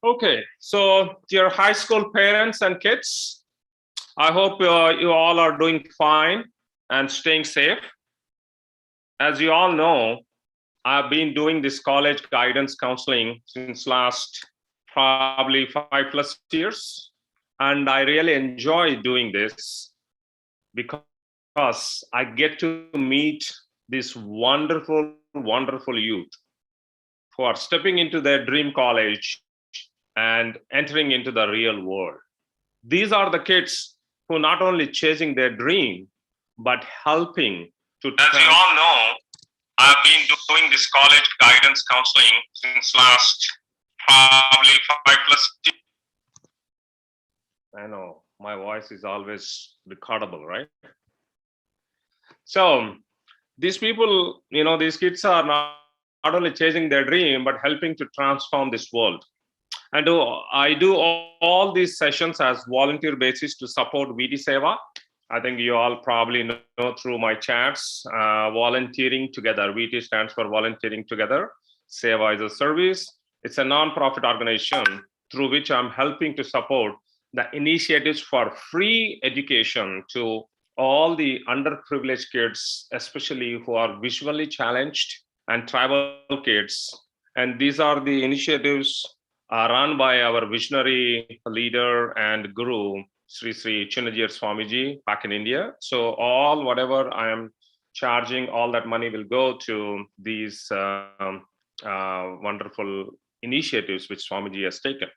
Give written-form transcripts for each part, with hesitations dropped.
Okay, so dear high school parents and kids, I hope you all are doing fine and staying safe. As you all know, I've been doing this college guidance counseling since last probably 5+ years. And I really enjoy doing this because I get to meet this wonderful youth who are stepping into their dream college and entering into the real world. These are the kids who not only chasing their dream, but helping to. As you all know, I've been doing this college guidance counseling since last probably 5+ years. I know my voice is always recordable, right? So these people, these kids are not only chasing their dream, but helping to transform this world. I do all these sessions as volunteer basis to support VD Seva. I think you all probably know through my chats, volunteering together. VT stands for volunteering together. Seva is a service. It's a non-profit organization through which I'm helping to support the initiatives for free education to all the underprivileged kids, especially who are visually challenged and tribal kids. And these are the initiatives run by our visionary leader and guru, Sri Sri Chinnajir Swamiji, back in India. So all whatever I am charging, all that money will go to these wonderful initiatives which Swamiji has taken.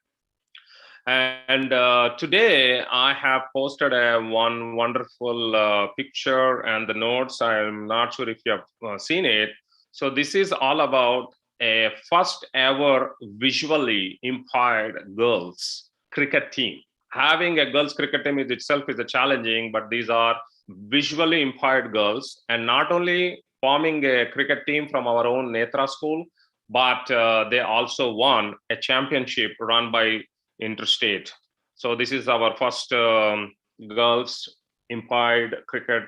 And today I have posted one wonderful picture and the notes. I'm not sure if you have seen it. So this is all about a first ever visually impaired girls cricket team. Having a girls cricket team itself is a challenging, but these are visually impaired girls, and not only forming a cricket team from our own Netra school, but they also won a championship run by interstate. So this is our first girls impaired cricket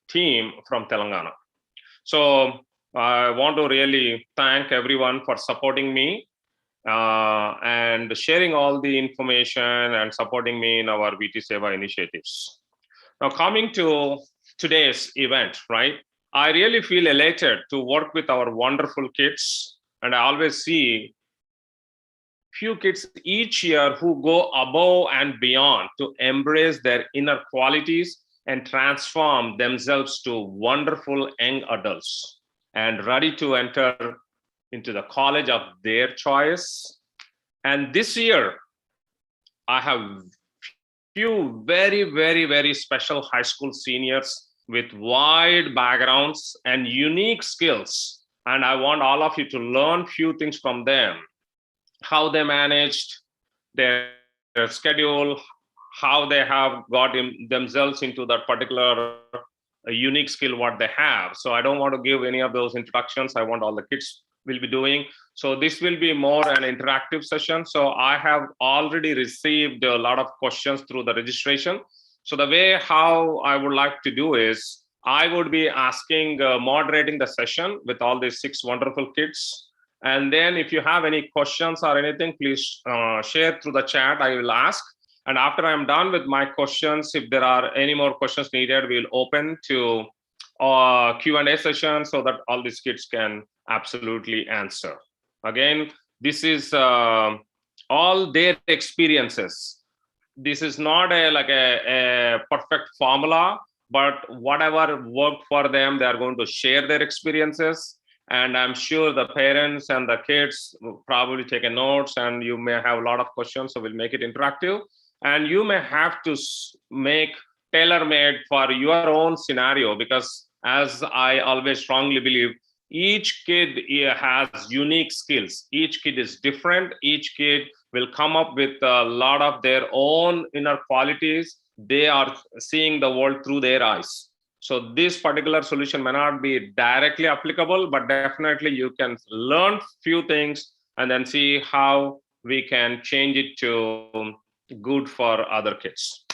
team from Telangana. So I want to really thank everyone for supporting me and sharing all the information and supporting me in our VT Seva initiatives. Now, coming to today's event, right? I really feel elated to work with our wonderful kids, and I always see few kids each year who go above and beyond to embrace their inner qualities and transform themselves to wonderful young adults and ready to enter into the college of their choice. And this year, I have few very special high school seniors with wide backgrounds and unique skills. And I want all of you to learn few things from them, how they managed their schedule, how they have got themselves into that particular unique skill what they have. So I don't want to give any of those introductions. I want all the kids will be doing. So this will be more an interactive session. So I have already received a lot of questions through the registration. So the way how I would like to do is I would be asking, moderating the session with all these 6 wonderful kids. And then if you have any questions or anything, please share through the chat. I will ask. And after I'm done with my questions, if there are any more questions needed, we'll open to Q&A session so that all these kids can absolutely answer. Again, this is all their experiences. This is not a perfect formula, but whatever worked for them, they are going to share their experiences. And I'm sure the parents and the kids will probably take a notes, and you may have a lot of questions, so we'll make it interactive. And you may have to make tailor-made for your own scenario, because as I always strongly believe, each kid has unique skills. Each kid is different. Each kid will come up with a lot of their own inner qualities. They are seeing the world through their eyes. So this particular solution may not be directly applicable, but definitely you can learn few things and then see how we can change it to good for other kids.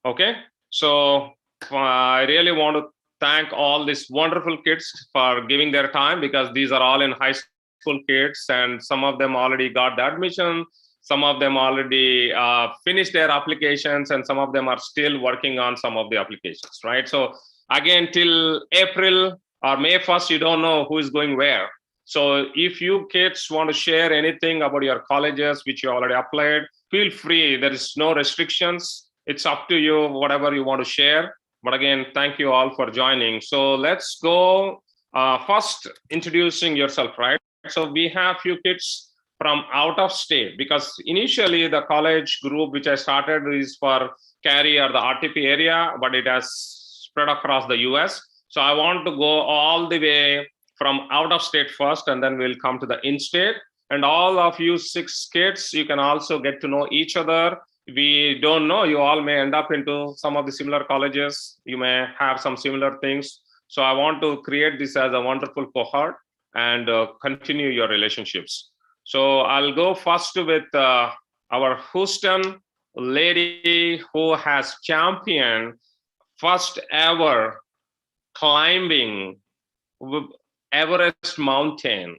Okay, so I really want to thank all these wonderful kids for giving their time, because these are all in high school kids, and some of them already got the admission. Some of them already finished their applications, and some of them are still working on some of the applications, right? So again, till April or May 1st, you don't know who is going where. So if you kids want to share anything about your colleges which you already applied, feel free. There is no restrictions. It's up to you, whatever you want to share. But again, thank you all for joining. So let's go first introducing yourself, right? So we have few kids from out of state, because initially the college group which I started is for Cary or the RTP area, but it has spread across the US. So I want to go all the way from out of state first, and then we'll come to the in-state. And all of you 6 kids, you can also get to know each other. We don't know, you all may end up into some of the similar colleges. You may have some similar things. So I want to create this as a wonderful cohort and continue your relationships. So I'll go first with our Houston lady who has championed first ever climbing Everest mountain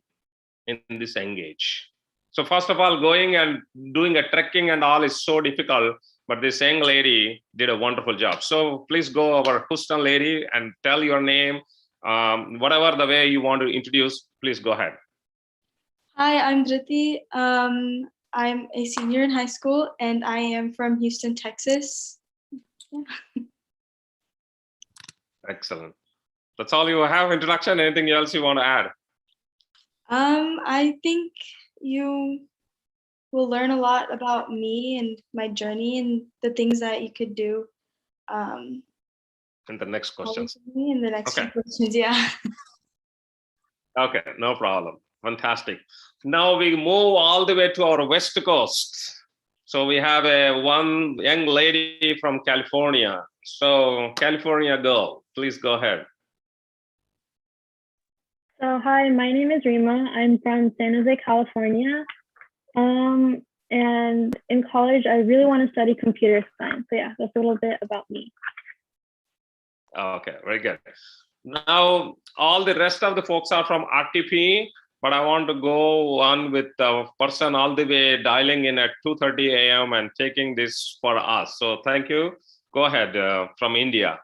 in this Engage. So first of all, going and doing a trekking and all is so difficult, but this young lady did a wonderful job. So please go our Houston lady and tell your name, whatever the way you want to introduce, please go ahead. Hi, I'm Dhriti. I'm a senior in high school, and I am from Houston, Texas. Yeah. Excellent. That's all you have, introduction. Anything else you want to add? I think you will learn a lot about me and my journey and the things that you could do. In the next questions. In the next few questions, yeah. Okay, no problem. Fantastic. Now we move all the way to our West Coast. So we have one young lady from California. So California girl, please go ahead. So hi, my name is Rima. I'm from San Jose, California. And in college, I really want to study computer science. So yeah, that's a little bit about me. Okay, very good. Now, all the rest of the folks are from RTP, but I want to go on with the person all the way dialing in at 2:30 a.m. and taking this for us. So thank you. Go ahead, from India.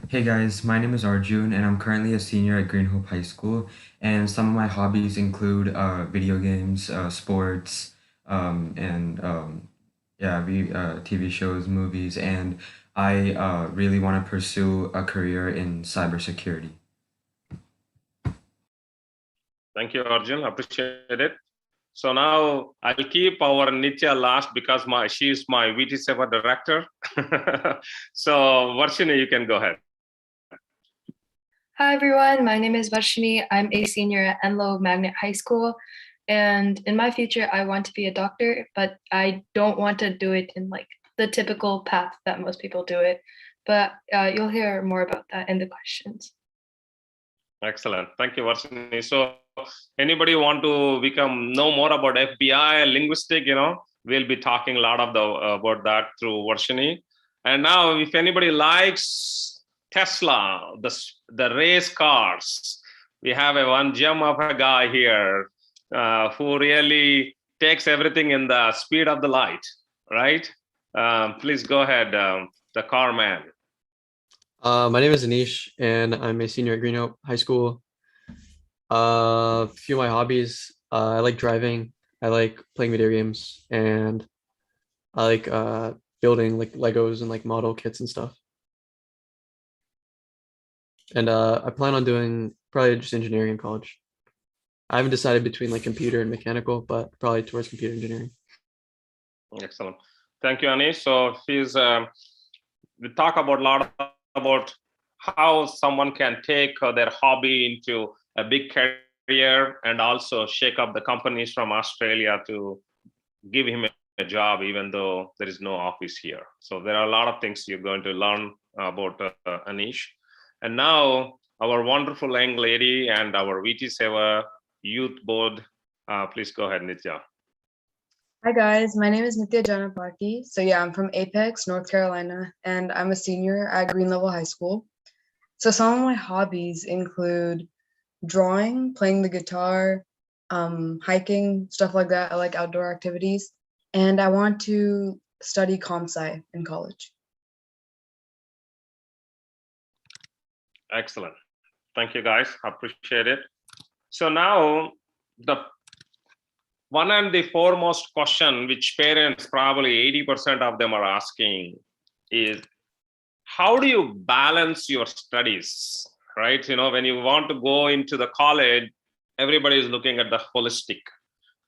Hey guys, my name is Arjun and I'm currently a senior at Green Hope High School, and some of my hobbies include video games, sports, TV shows, movies, and I really want to pursue a career in cybersecurity. Thank you, Arjun. Appreciate it. So now I'll keep our Nitya last because she's my VT7 director. So Varshini, you can go ahead. Hi everyone, my name is Varshini. I'm a senior at Enloe Magnet High School, and in my future I want to be a doctor, but I don't want to do it in like the typical path that most people do it. But you'll hear more about that in the questions. Excellent. Thank you, Varshini. So anybody want to know more about FBI, linguistic, we'll be talking a lot about that through Varshini. And now if anybody likes Tesla, the race cars, we have one gem of a guy here who really takes everything in the speed of the light, right? Please go ahead, the car man. My name is Anish, and I'm a senior at Green Hope High School. A few of my hobbies, I like driving, I like playing video games, and I like building like Legos and like model kits and stuff. And I plan on doing probably just engineering in college. I haven't decided between like computer and mechanical, but probably towards computer engineering. Excellent. Thank you, Anish. So we talk about a lot about how someone can take their hobby into a big career and also shake up the companies from Australia to give him a job, even though there is no office here. So there are a lot of things you're going to learn about Anish. And now our wonderful young lady and our VT Seva youth board, please go ahead, Nitya. Hi guys, my name is Nitya Janapati. So yeah, I'm from Apex, North Carolina, and I'm a senior at Green Level High School. So some of my hobbies include drawing, playing the guitar, hiking, stuff like that. I like outdoor activities. And I want to study comp sci in college. Excellent. Thank you, guys. Appreciate it. So now the one and the foremost question which parents, probably 80% of them are asking, is how do you balance your studies, right? When you want to go into the college, everybody is looking at the holistic.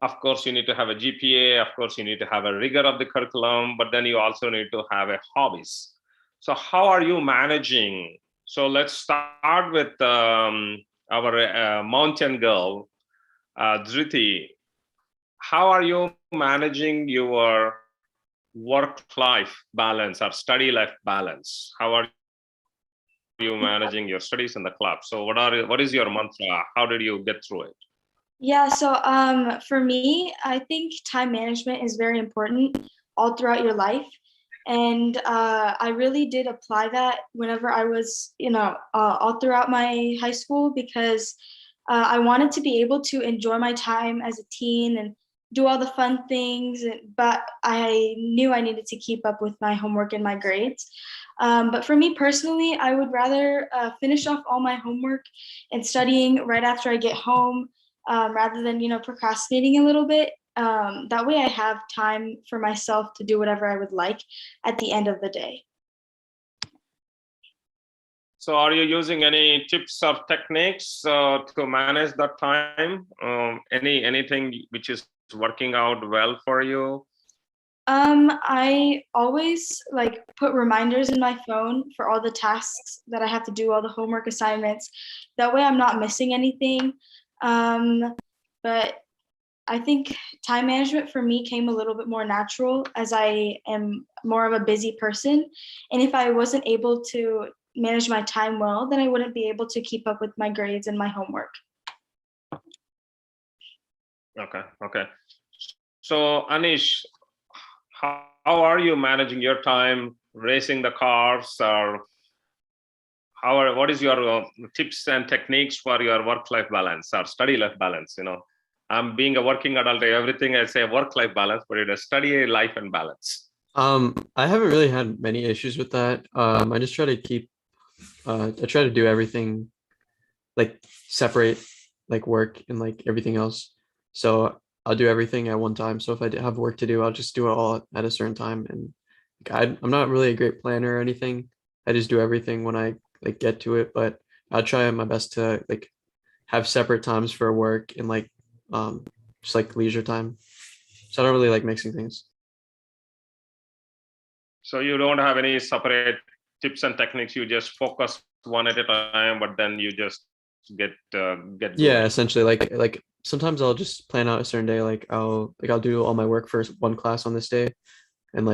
Of course, you need to have a GPA. Of course, you need to have a rigor of the curriculum, but then you also need to have a hobbies. So how are you managing? So let's start with our mountain girl, Dhriti. How are you managing your work-life balance or study-life balance? How are you managing your studies in the club? So what is your mantra? How did you get through it? Yeah, so for me, I think time management is very important all throughout your life. And I really did apply that whenever I was, all throughout my high school, because I wanted to be able to enjoy my time as a teen and do all the fun things, but I knew I needed to keep up with my homework and my grades. But for me personally, I would rather finish off all my homework and studying right after I get home, rather than, procrastinating a little bit. That way I have time for myself to do whatever I would like at the end of the day. So are you using any tips or techniques to manage that time? Anything which is working out well for you? I always put reminders in my phone for all the tasks that I have to do, all the homework assignments. That way I'm not missing anything. But I think time management for me came a little bit more natural, as I am more of a busy person. And if I wasn't able to manage my time well, then I wouldn't be able to keep up with my grades and my homework. Okay. So Anish, how are you managing your time, racing the cars, or what is your tips and techniques for your work-life balance or study-life balance? I'm being a working adult, everything I say work-life balance, but it is study life and balance. I haven't really had many issues with that. I just try to I try to do everything, separate work and everything else. So I'll do everything at one time. So if I have work to do, I'll just do it all at a certain time. And I'm not really a great planner or anything. I just do everything when I get to it, but I'll try my best to have separate times for work and just leisure time. So I don't really like mixing things. So you don't have any separate tips and techniques. You just focus one at a time, but then you just get Yeah, going. essentially like sometimes I'll just plan out a certain day. I'll do all my work for one class on this day and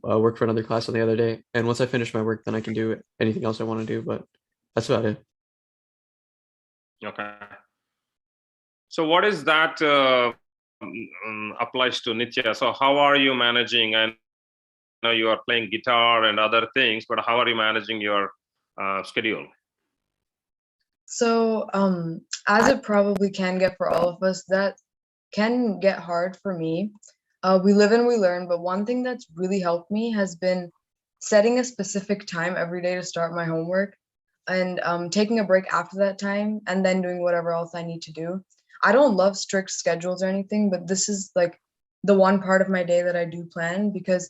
work for another class on the other day. And once I finish my work, then I can do anything else I want to do, but that's about it. Okay. So what is that applies to Nitya? So how are you managing? I know you are playing guitar and other things, but how are you managing your schedule? So, as it probably can get for all of us, that can get hard for me. We live and we learn, but one thing that's really helped me has been setting a specific time every day to start my homework and taking a break after that time and then doing whatever else I need to do. I don't love strict schedules or anything, but this is the one part of my day that I do plan, because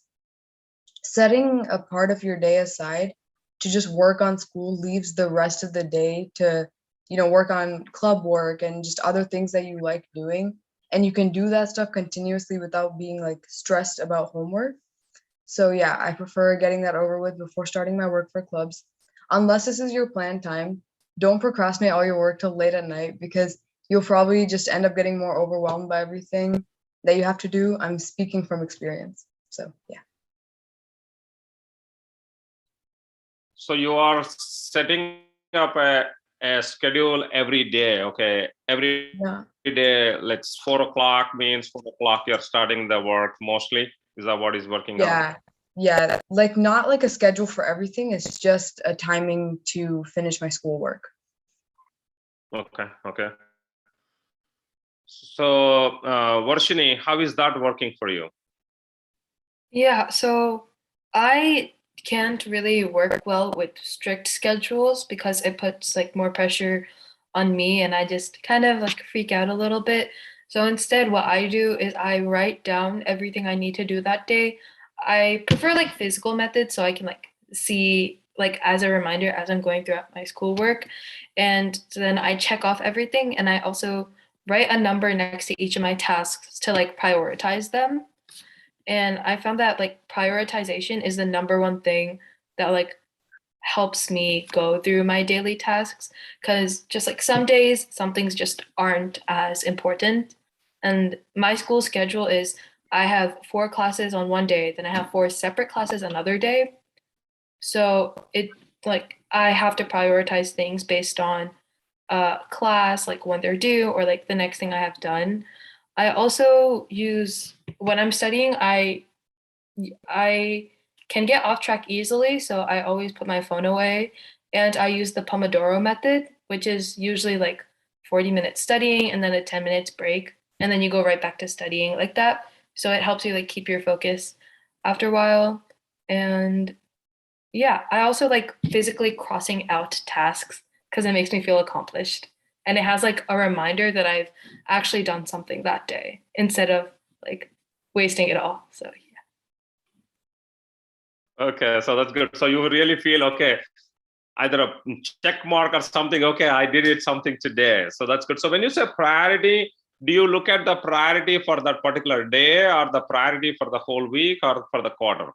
setting a part of your day aside to just work on school leaves the rest of the day to, work on club work and just other things that you like doing. And you can do that stuff continuously without being stressed about homework. So yeah, I prefer getting that over with before starting my work for clubs. Unless this is your planned time, don't procrastinate all your work till late at night, because you'll probably just end up getting more overwhelmed by everything that you have to do. I'm speaking from experience. So yeah. So you are setting up a schedule every day, okay? Every day, 4:00 means 4:00 you're starting the work mostly. Is that what is working out? Yeah, not a schedule for everything. It's just a timing to finish my schoolwork. Okay. So, Varshini, how is that working for you? Yeah, so I can't really work well with strict schedules because it puts like more pressure on me and I just kind of like freak out a little bit. So instead, what I do is I write down everything I need to do that day. I prefer like physical methods so I can like see like as a reminder as I'm going throughout my schoolwork. And so then I check off everything and I also write a number next to each of my tasks to like prioritize them. And I found that like prioritization is the number one thing that like helps me go through my daily tasks because just like some days some things just aren't as important. And my school schedule is I have 4 classes on one day, then I have 4 separate classes another day. So it like I have to prioritize things based on class, like when they're due or like the next thing I have done. I also use when I'm studying, I can get off track easily, so I always put my phone away and I use the Pomodoro method, which is usually like 40 minutes studying and then a 10 minutes break and then you go right back to studying like that. So it helps you like keep your focus after a while. And yeah, I also like physically crossing out tasks because it makes me feel accomplished. And it has like a reminder that I've actually done something that day instead of like wasting it all. So yeah. Okay, so that's good. So you really feel okay, either a check mark or something. Okay, I did it something today. So that's good. So when you say priority, do you look at the priority for that particular day or the priority for the whole week or for the quarter?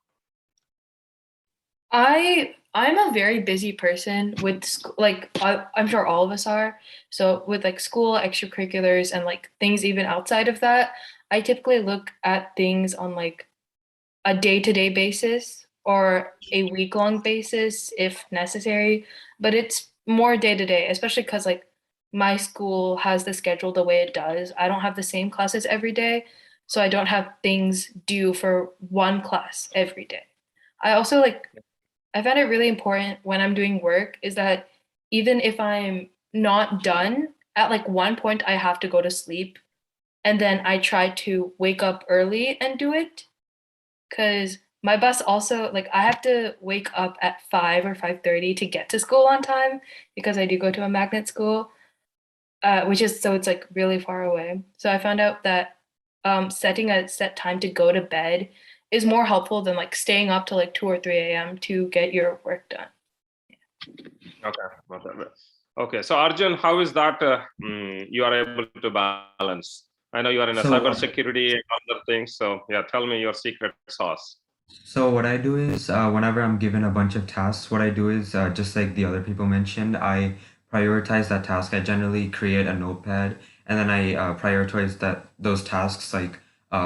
I'm a very busy person with like I'm sure all of us are. So with like school, extracurriculars, and like things even outside of that, I typically look at things on like a day-to-day basis or a week-long basis if necessary. But it's more day-to-day, especially because like my school has the schedule the way it does. I don't have the same classes every day, so I don't have things due for one class every day. I also like I found it really important when I'm doing work is that even if I'm not done, at like one point I have to go to sleep and then I try to wake up early and do it because my bus also like I have to wake up at 5 or 5:30 to get to school on time because I do go to a magnet school, which is so it's like really far away. So I found out that setting a set time to go to bed is more helpful than like staying up till like 2 or 3 a.m. to get your work done. Okay. Okay. So Arjun, how is that you are able to balance? I know you are in a So, cybersecurity and other things. So yeah, tell me your secret sauce. So what I do is, whenever I'm given a bunch of tasks, what I do is, just like the other people mentioned, I prioritize that task. I generally create a notepad, and then I prioritize those tasks like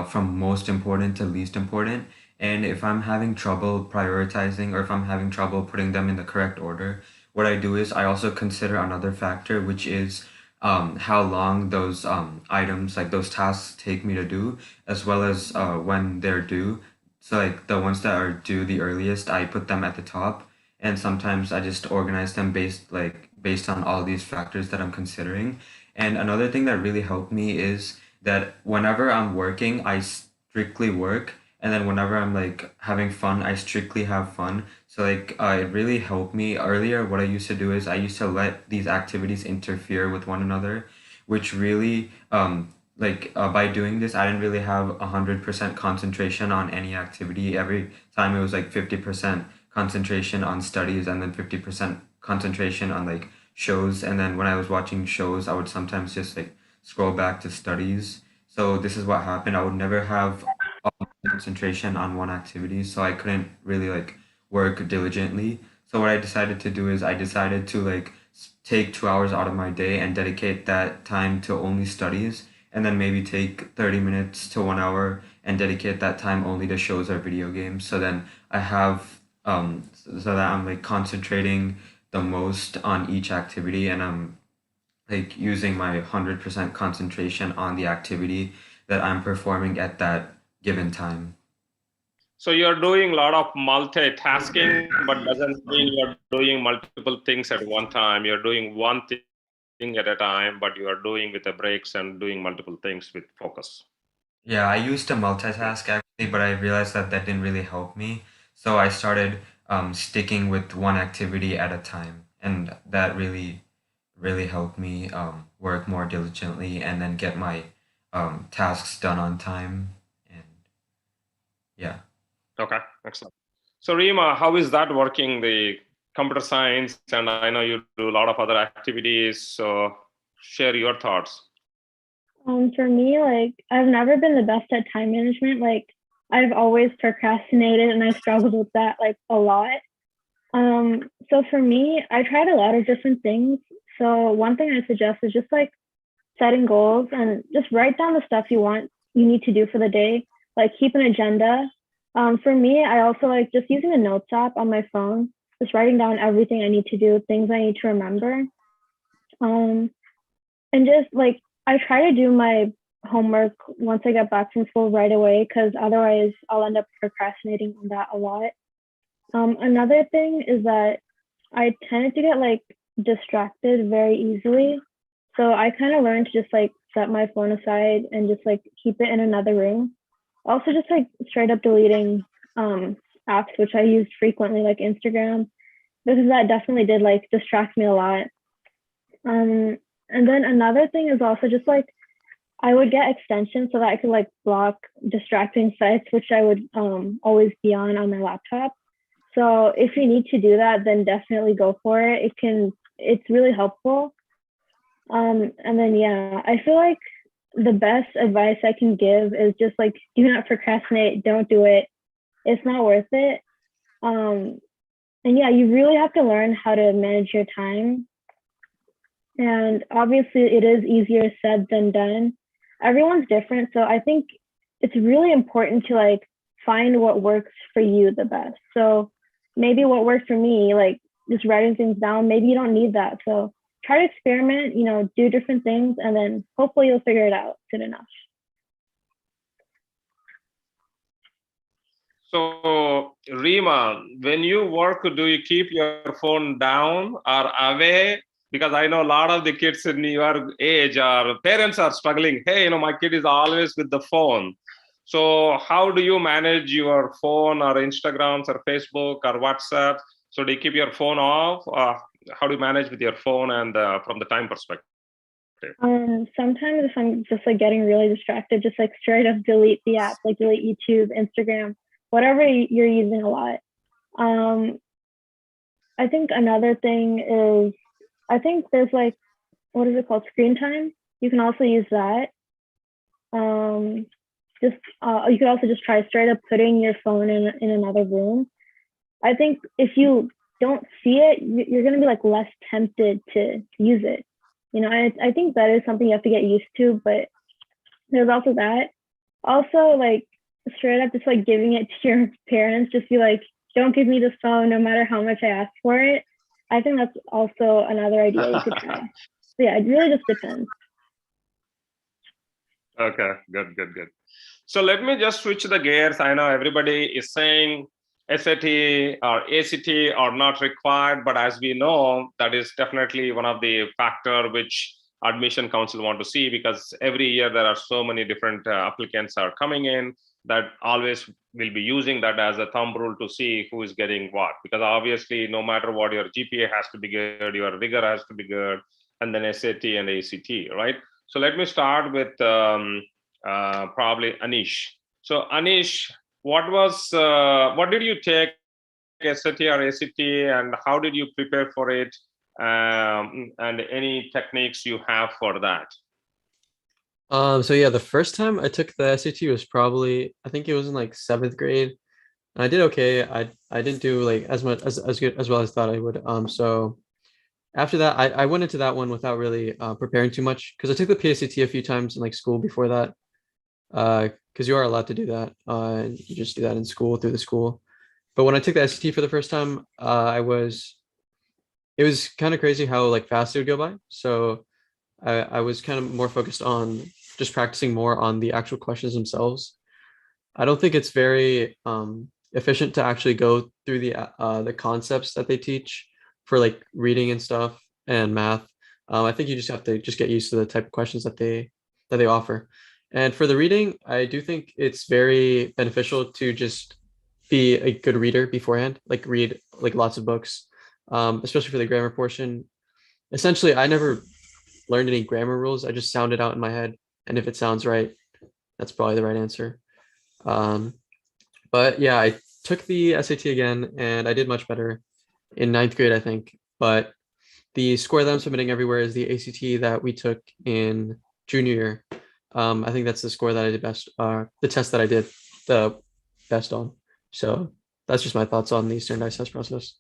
from most important to least important. And if I'm having trouble prioritizing, or if I'm having trouble putting them in the correct order, what I do is I also consider another factor, which is how long those items, like those tasks, take me to do, as well as when they're due. So like the ones that are due the earliest, I put them at the top, and sometimes I just organize them based on all these factors that I'm considering. And another thing that really helped me is that whenever I'm working, I strictly work, and then whenever I'm like having fun, I strictly have fun. So like it really helped me earlier. What I used to do is I used to let these activities interfere with one another, which really by doing this, I didn't really have 100% concentration on any activity. Every time it was like 50% concentration on studies and then 50% concentration on like shows. And then when I was watching shows, I would sometimes just like scroll back to studies. So this is what happened. I would never have all the concentration on one activity, so I couldn't really like work diligently. So what I decided to do is I decided to like take 2 hours out of my day and dedicate that time to only studies, and then maybe take 30 minutes to 1 hour and dedicate that time only to shows or video games. So then I have so that I'm like concentrating the most on each activity, and I'm like using my 100% concentration on the activity that I'm performing at that given time. So you're doing a lot of multitasking, but doesn't mean you're doing multiple things at one time. You're doing one thing at a time, but you are doing with the breaks and doing multiple things with focus. Yeah, I used to multitask actually, but I realized that that didn't really help me. So I started sticking with one activity at a time, and that really helped me work more diligently and then get my tasks done on time. And yeah. Okay, excellent. So Rima, how is that working, the computer science? And I know you do a lot of other activities, so share your thoughts. For me, like I've never been the best at time management. Like I've always procrastinated and I struggled with that like a lot. So for me, I tried a lot of different things. So one thing I suggest is just like setting goals and just write down the stuff you need to do for the day. Like keep an agenda. For me, I also like just using a notes app on my phone, just writing down everything I need to do, things I need to remember. And just like I try to do my homework once I get back from school right away, because otherwise I'll end up procrastinating on that a lot. Another thing is that I tended to get like distracted very easily. So I kind of learned to just like set my phone aside and just like keep it in another room. Also just like straight up deleting apps which I used frequently, like Instagram, because that definitely did like distract me a lot. And then another thing is also just like I would get extensions so that I could like block distracting sites, which I would always be on my laptop. So if you need to do that, then definitely go for it. It's really helpful. And then, yeah, I feel like the best advice I can give is just like, do not procrastinate. Don't do it. It's not worth it. And yeah, you really have to learn how to manage your time. And obviously it is easier said than done. Everyone's different. So I think it's really important to like find what works for you the best. So maybe what works for me, like just writing things down, maybe you don't need that. So try to experiment, do different things, and then hopefully you'll figure it out soon enough. So Rima, when you work, do you keep your phone down or away? Because I know a lot of the kids in your age or parents are struggling. Hey, my kid is always with the phone. So how do you manage your phone or Instagrams or Facebook or WhatsApp? So do you keep your phone off? How do you manage with your phone and from the time perspective? Sometimes if I'm just like getting really distracted, just like straight up delete the app, like delete YouTube, Instagram, whatever you're using a lot. I think another thing is, I think there's like, what is it called? Screen time. You can also use that. You could also just try straight up putting your phone in another room. I think if you don't see it, you're going to be like less tempted to use it. I think that is something you have to get used to, but there's also that. Also, like straight up just like giving it to your parents, just be like, don't give me the phone no matter how much I ask for it. I think that's also another idea you could try. So yeah, it really just depends. Okay, good. So let me just switch the gears. I know everybody is saying SAT or ACT are not required, but as we know, that is definitely one of the factor which admission council want to see, because every year there are so many different applicants are coming in that always will be using that as a thumb rule to see who is getting what, because obviously no matter what, your GPA has to be good, your rigor has to be good, and then SAT and ACT, right? So let me start with probably Anish. So Anish, what did you take SAT or ACT, and how did you prepare for it, and any techniques you have for that? So yeah, the first time I took the SAT was probably, I think it was in like 7th grade. And I did okay. I didn't do like as much as good as well as I thought I would. So after that, I went into that one without really preparing too much, because I took the PSAT a few times in like school before that. Because you are allowed to do that. And you just do that in school through the school. But when I took the SAT for the first time, it was kind of crazy how like fast it would go by. So I was kind of more focused on just practicing more on the actual questions themselves. I don't think it's very efficient to actually go through the concepts that they teach for like reading and stuff and math. I think you just have to just get used to the type of questions that they offer. And for the reading, I do think it's very beneficial to just be a good reader beforehand, like read like lots of books, especially for the grammar portion. Essentially, I never learned any grammar rules. I just sound it out in my head, and if it sounds right, that's probably the right answer. But yeah, I took the SAT again, and I did much better in ninth grade, I think. But the score that I'm submitting everywhere is the ACT that we took in junior year. I think that's the score that I did best, the test that I did the best on. So that's just my thoughts on the standardized test process.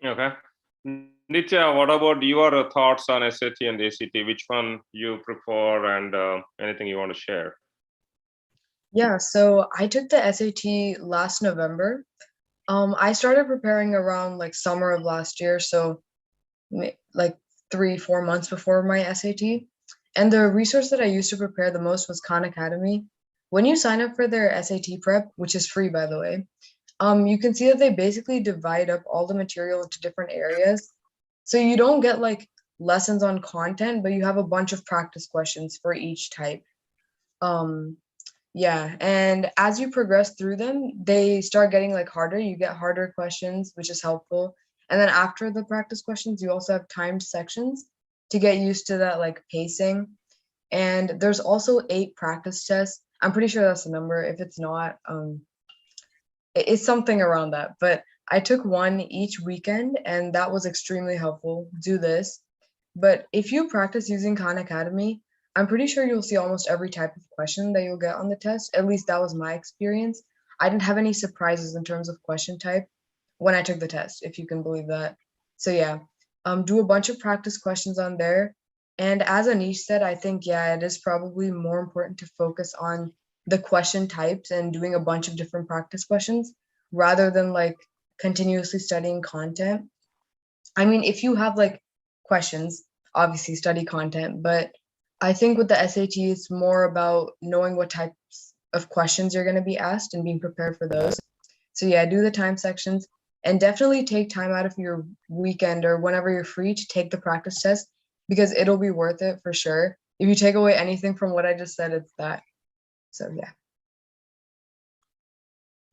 Okay. Nitya, what about your thoughts on SAT and ACT? Which one you prefer, and anything you want to share? Yeah, so I took the SAT last November. I started preparing around like summer of last year, so like 3-4 months before my SAT. And the resource that I used to prepare the most was Khan Academy. When you sign up for their SAT prep, which is free by the way, you can see that they basically divide up all the material into different areas. So you don't get like lessons on content, but you have a bunch of practice questions for each type. Yeah, and as you progress through them, they start getting like harder. You get harder questions, which is helpful. And then after the practice questions, you also have timed sections to get used to that like pacing. And there's also 8 practice tests. I'm pretty sure that's the number. If it's not, it's something around that. But I took one each weekend, and that was extremely helpful. Do this. But if you practice using Khan Academy, I'm pretty sure you'll see almost every type of question that you'll get on the test. At least that was my experience. I didn't have any surprises in terms of question type when I took the test, if you can believe that. So yeah, do a bunch of practice questions on there. And as Anish said, I think, yeah, it is probably more important to focus on the question types and doing a bunch of different practice questions rather than like continuously studying content. I mean, if you have like questions, obviously study content, but I think with the SAT, it's more about knowing what types of questions you're going to be asked and being prepared for those. So yeah, do the time sections and definitely take time out of your weekend or whenever you're free to take the practice test because it'll be worth it for sure. If you take away anything from what I just said, it's that. So yeah.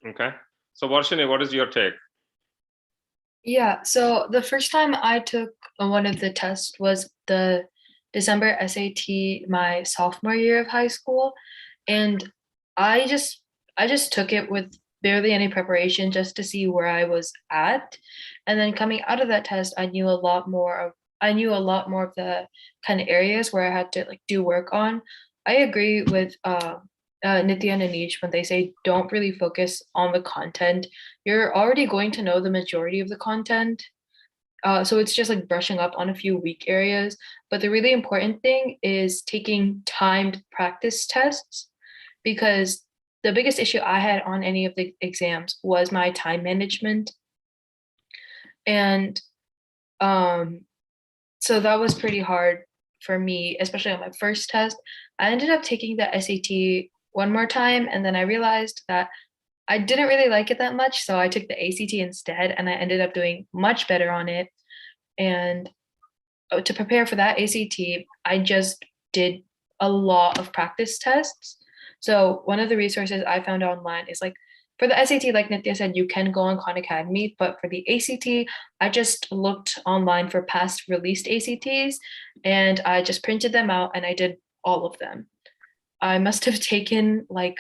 Okay. So Varshini, what is your take? Yeah, so the first time I took one of the tests was the December SAT my sophomore year of high school, and I just took it with barely any preparation just to see where I was at. And then coming out of that test, I knew a lot more of the kind of areas where I had to like do work on. I agree with Nitya and Anish when they say don't really focus on the content. You're already going to know the majority of the content. So it's just like brushing up on a few weak areas. But the really important thing is taking timed practice tests, because the biggest issue I had on any of the exams was my time management. And so that was pretty hard for me, especially on my first test. I ended up taking the SAT one more time, and then I realized that I didn't really like it that much, so I took the ACT instead, and I ended up doing much better on it. And to prepare for that ACT, I just did a lot of practice tests. So one of the resources I found online is like, for the SAT, like Nitya said, you can go on Khan Academy, but for the ACT, I just looked online for past released ACTs, and I just printed them out, and I did all of them. I must have taken like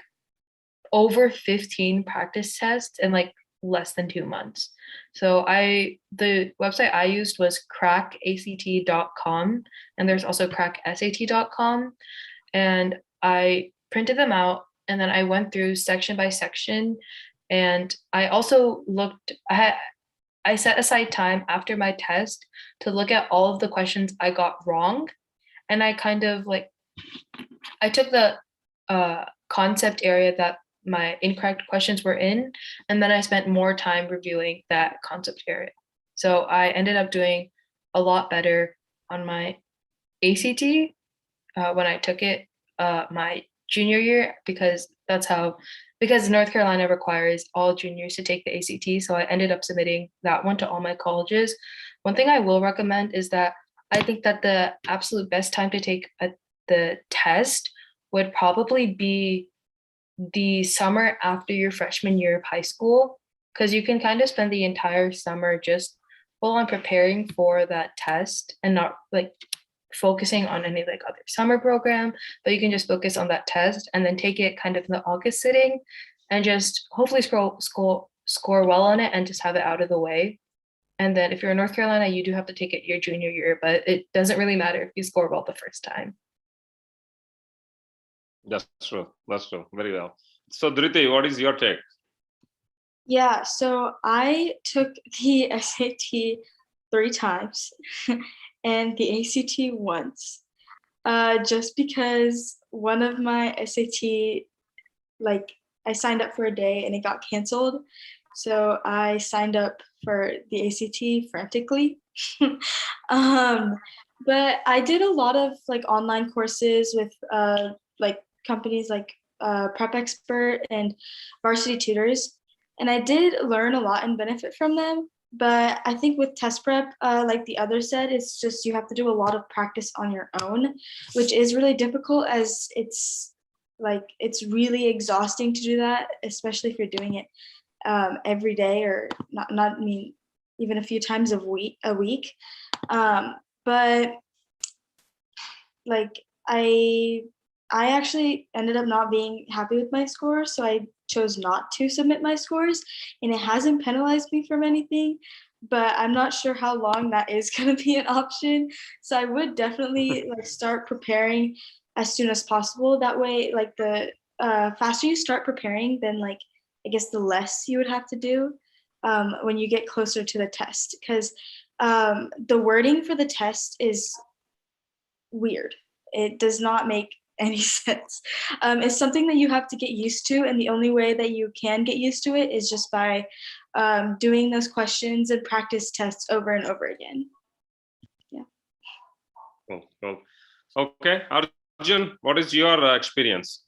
over 15 practice tests in like less than 2 months. So the website I used was crackact.com, and there's also cracksat.com, and I printed them out, and then I went through section by section, and I also I set aside time after my test to look at all of the questions I got wrong, and I kind of like I took the concept area that my incorrect questions were in, and then I spent more time reviewing that concept area. So I ended up doing a lot better on my ACT when I took it my junior year, because North Carolina requires all juniors to take the ACT. So I ended up submitting that one to all my colleges. One thing I will recommend is that I think that the absolute best time to take the test would probably be the summer after your freshman year of high school, because you can kind of spend the entire summer just full on preparing for that test and not like focusing on any like other summer program, but you can just focus on that test and then take it kind of in the August sitting and just hopefully score well on it and just have it out of the way. And then if you're in North Carolina, you do have to take it your junior year, but it doesn't really matter if you score well the first time. That's true. That's true. Very well. So, Dhriti, what is your take? Yeah, so I took the SAT 3 times and the ACT once, just because one of my SAT, like I signed up for a day and it got canceled. So I signed up for the ACT frantically. But I did a lot of like online courses with like companies like Prep Expert and Varsity Tutors. And I did learn a lot and benefit from them. But I think with test prep, like the other said, it's just you have to do a lot of practice on your own, which is really difficult as it's really exhausting to do that, especially if you're doing it every day or not I mean even a few times a week. But like I actually ended up not being happy with my score, so I chose not to submit my scores, and it hasn't penalized me from anything, but I'm not sure how long that is going to be an option. So I would definitely like start preparing as soon as possible. That way, like the faster you start preparing, then like I guess the less you would have to do when you get closer to the test, because the wording for the test is weird. It does not make any sense. It's something that you have to get used to, and the only way that you can get used to it is just by doing those questions and practice tests over and over again. Yeah. Cool. Okay, Arjun, what is your experience?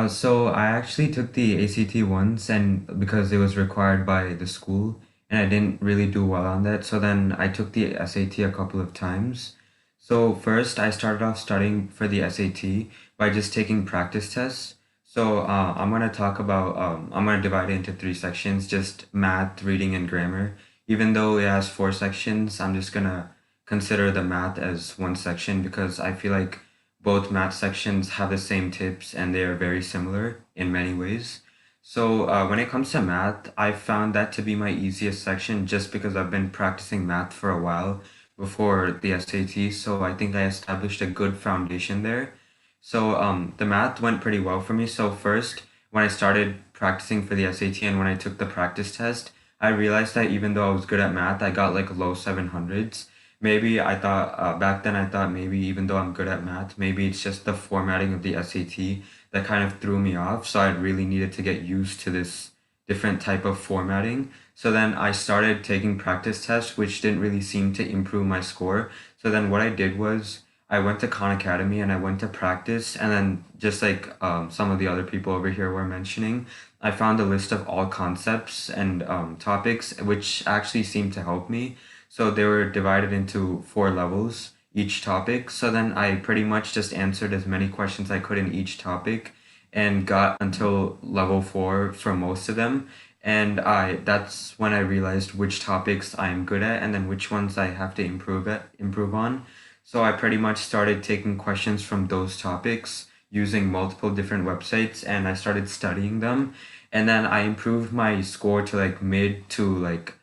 So I actually took the ACT once, and because it was required by the school, and I didn't really do well on that. So then I took the SAT a couple of times. So first, I started off studying for the SAT by just taking practice tests. So I'm gonna talk about I'm gonna divide it into 3 sections: just math, reading, and grammar. Even though it has 4 sections, I'm just gonna consider the math as 1 section because I feel like both math sections have the same tips and they are very similar in many ways. So when it comes to math, I found that to be my easiest section just because I've been practicing math for a while before the SAT. So I think I established a good foundation there. So the math went pretty well for me. So first, when I started practicing for the SAT and when I took the practice test, I realized that even though I was good at math, I got like low 700s. Maybe I thought back then I thought maybe even though I'm good at math, maybe it's just the formatting of the SAT that kind of threw me off. So I really needed to get used to this different type of formatting. So then I started taking practice tests, which didn't really seem to improve my score. So then what I did was I went to Khan Academy and I went to practice. And then just like some of the other people over here were mentioning, I found a list of all concepts and topics, which actually seemed to help me. So they were divided into 4 levels, each topic. So then I pretty much just answered as many questions I could in each topic and got until level 4 for most of them. And that's when I realized which topics I am good at and then which ones I have to improve on. So I pretty much started taking questions from those topics using multiple different websites and I started studying them. And then I improved my score to like mid to like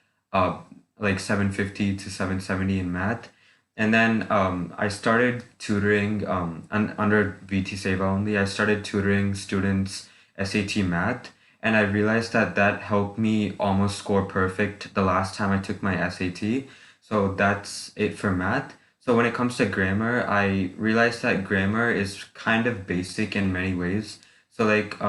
750 to 770 in math. And then I started tutoring under VT Seva only. I started tutoring students SAT math, and I realized that that helped me almost score perfect the last time I took my SAT. So that's it for math. So when it comes to grammar, I realized that grammar is kind of basic in many ways. So like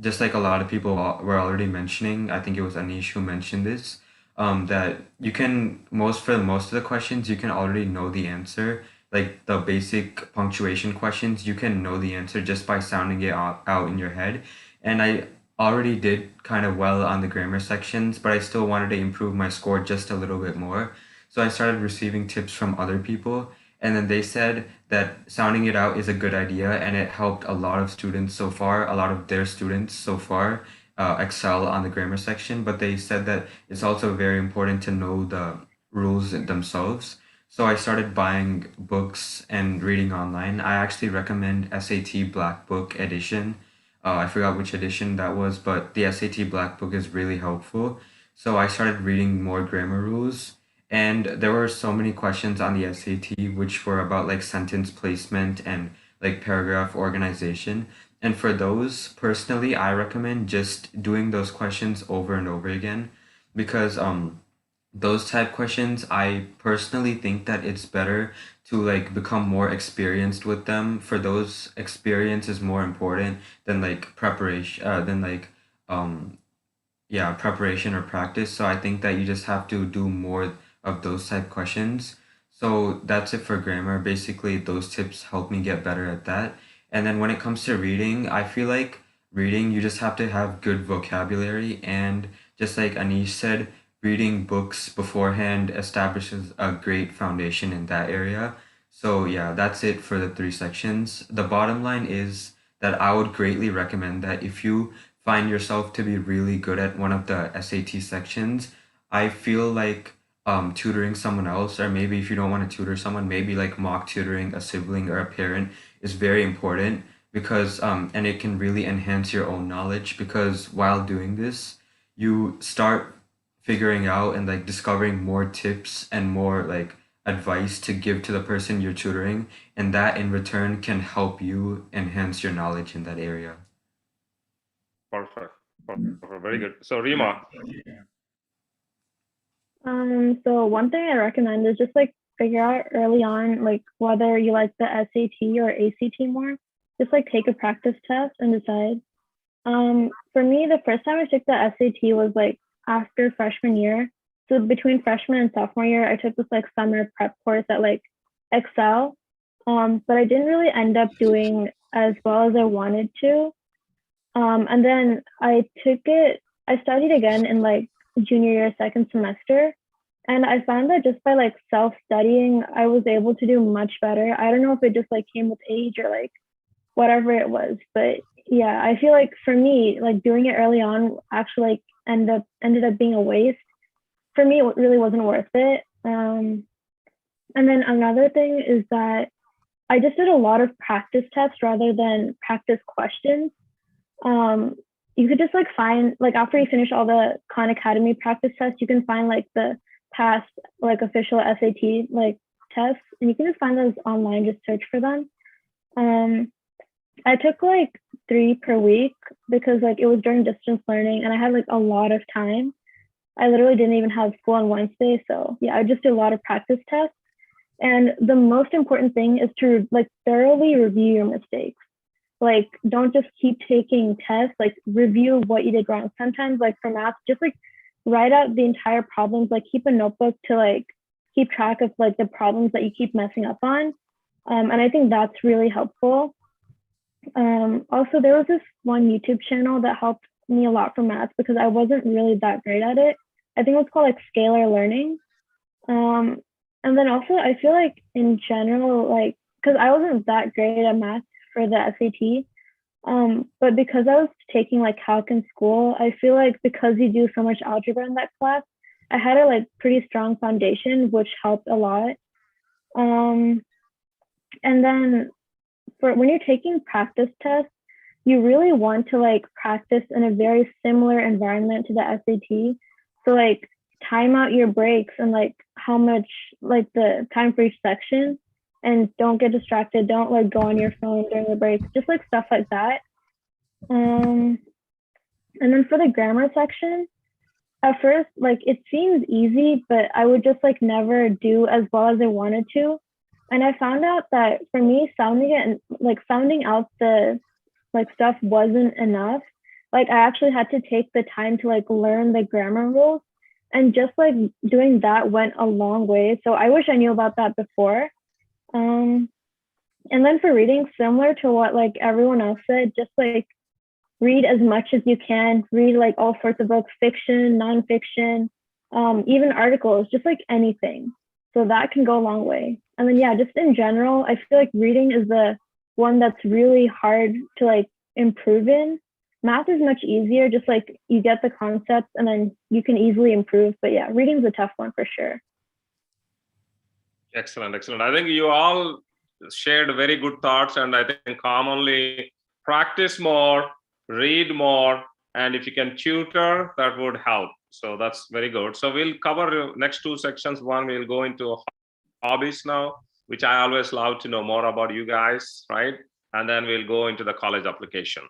just like a lot of people were already mentioning, I think it was Anish who mentioned this that you can for most of the questions you can already know the answer, like the basic punctuation questions you can know the answer just by sounding it out in your head. And I already did kind of well on the grammar sections, but I still wanted to improve my score just a little bit more. So I started receiving tips from other people, and then they said that sounding it out is a good idea, and it helped a lot of students so far, a lot of their students so far excel on the grammar section. But they said that it's also very important to know the rules themselves. So I started buying books and reading online. I actually recommend SAT Black Book Edition. I forgot which edition that was, but the SAT Black Book is really helpful. So I started reading more grammar rules, and there were so many questions on the SAT which were about like sentence placement and like paragraph organization. And for those, personally, I recommend just doing those questions over and over again because those type questions, I personally think that it's better to like become more experienced with them. For those, experience is more important than like preparation, than like um yeah, preparation or practice. So I think that you just have to do more of those type questions. So that's it for grammar. Basically, those tips help me get better at that. And then when it comes to reading, I feel like reading, you just have to have good vocabulary. And just like Anish said, reading books beforehand establishes a great foundation in that area. So yeah, that's it for the three sections. The bottom line is that I would greatly recommend that if you find yourself to be really good at one of the SAT sections, I feel like tutoring someone else, or maybe if you don't want to tutor someone, maybe like mock tutoring a sibling or a parent is very important because and it can really enhance your own knowledge because while doing this, you start figuring out and like discovering more tips and more like advice to give to the person you're tutoring, and that in return can help you enhance your knowledge in that area. Perfect. Perfect. Very good. So Rima, So one thing I recommend is just like figure out early on like whether you like the SAT or ACT more. Just like take a practice test and decide. For me, the first time I took the SAT was like after freshman year. So between freshman and sophomore year, I took this like summer prep course at like Excel. But I didn't really end up doing as well as I wanted to. And then I studied again in like junior year, second semester. And I found that just by like self-studying, I was able to do much better. I don't know if it just like came with age or like whatever it was, but yeah, I feel like for me, like doing it early on actually like ended up being a waste. For me, it really wasn't worth it. And then another thing is that I just did a lot of practice tests rather than practice questions. You could just like find like after you finish all the Khan Academy practice tests, you can find like the past like official SAT like tests, and you can just find those online. Just search for them. I took like 3 per week because like it was during distance learning, and I had like a lot of time. I literally didn't even have school on Wednesday, so yeah, I just did a lot of practice tests. And the most important thing is to like thoroughly review your mistakes. Like, don't just keep taking tests, like review what you did wrong. Sometimes like for math, just like write out the entire problems, like keep a notebook to like keep track of like the problems that you keep messing up on. And I think that's really helpful. Also, there was this one YouTube channel that helped me a lot for math because I wasn't really that great at it. I think it was called like Scalar Learning. And then also I feel like in general, like, because I wasn't that great at math for the SAT, but because I was taking like calc in school, I feel like because you do so much algebra in that class, I had a like pretty strong foundation, which helped a lot. And then for when you're taking practice tests, you really want to like practice in a very similar environment to the SAT. So like time out your breaks and like how much like the time for each section, and don't get distracted. Don't like go on your phone during the breaks, just like stuff like that. And then for the grammar section, at first, like it seems easy, but I would just like never do as well as I wanted to. And I found out that for me, sounding it and like sounding out the like stuff wasn't enough. Like I actually had to take the time to like learn the grammar rules, and just like doing that went a long way. So I wish I knew about that before. And then for reading, similar to what like everyone else said, just like read as much as you can. Read like all sorts of books, fiction, nonfiction, even articles, just like anything. So that can go a long way. And then, yeah, just in general, I feel like reading is the one that's really hard to like improve in. Math is much easier, just like you get the concepts and then you can easily improve. But yeah, reading's a tough one for sure. Excellent, excellent. I think you all shared very good thoughts, and I think commonly practice more, read more, and if you can tutor, that would help. So that's very good. So we'll cover next two sections. One, we'll go into hobbies now, which I always love to know more about you guys, right? And then we'll go into the college application.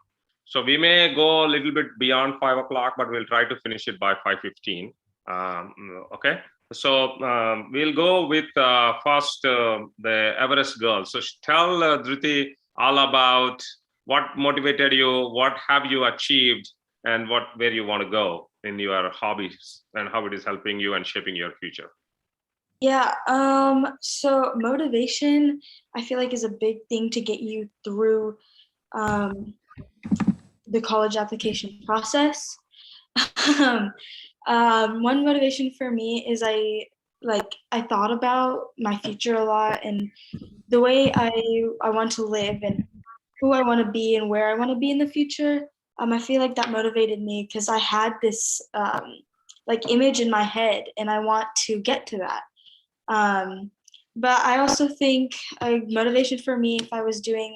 So we may go a little bit beyond 5 o'clock, but we'll try to finish it by 5:15. Okay. So we'll go with first the Everest girls. So tell Dhruti all about what motivated you, what have you achieved, and where you want to go in your hobbies, and how it is helping you and shaping your future. Yeah, so motivation, I feel like, is a big thing to get you through the college application process. One motivation for me is I thought about my future a lot and the way I want to live and who I want to be and where I want to be in the future. I feel like that motivated me because I had this image in my head and I want to get to that. But I also think a motivation for me, if I was doing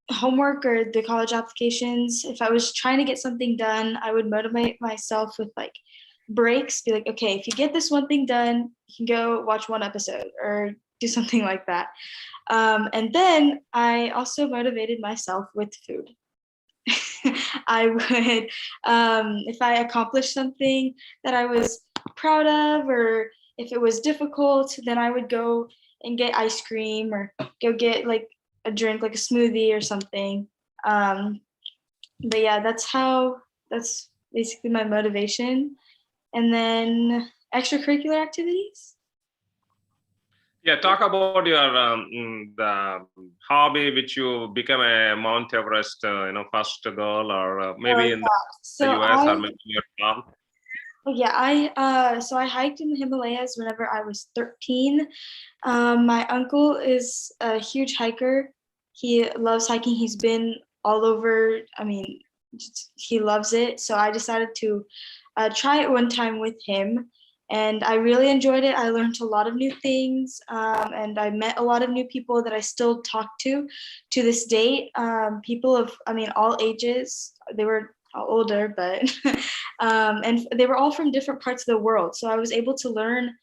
homework or the college applications, if I was trying to get something done, I would motivate myself with breaks, be like, okay, if you get this one thing done, you can go watch one episode or do something like that. And then I also motivated myself with food. I would, if I accomplished something that I was proud of, or if it was difficult, then I would go and get ice cream or go get a drink, like a smoothie or something. But yeah, that's basically my motivation. And then extracurricular activities. Yeah, talk about your the hobby which you become a Mount Everest, first girl, or maybe in the US or maybe your mom. Yeah, I hiked in the Himalayas whenever I was 13. My uncle is a huge hiker. He loves hiking. He's been all over. I mean, he loves it. So I decided to try it one time with him. And I really enjoyed it. I learned a lot of new things, and I met a lot of new people that I still talk to this date. People of, all ages. They were all older, but and they were all from different parts of the world. So I was able to learn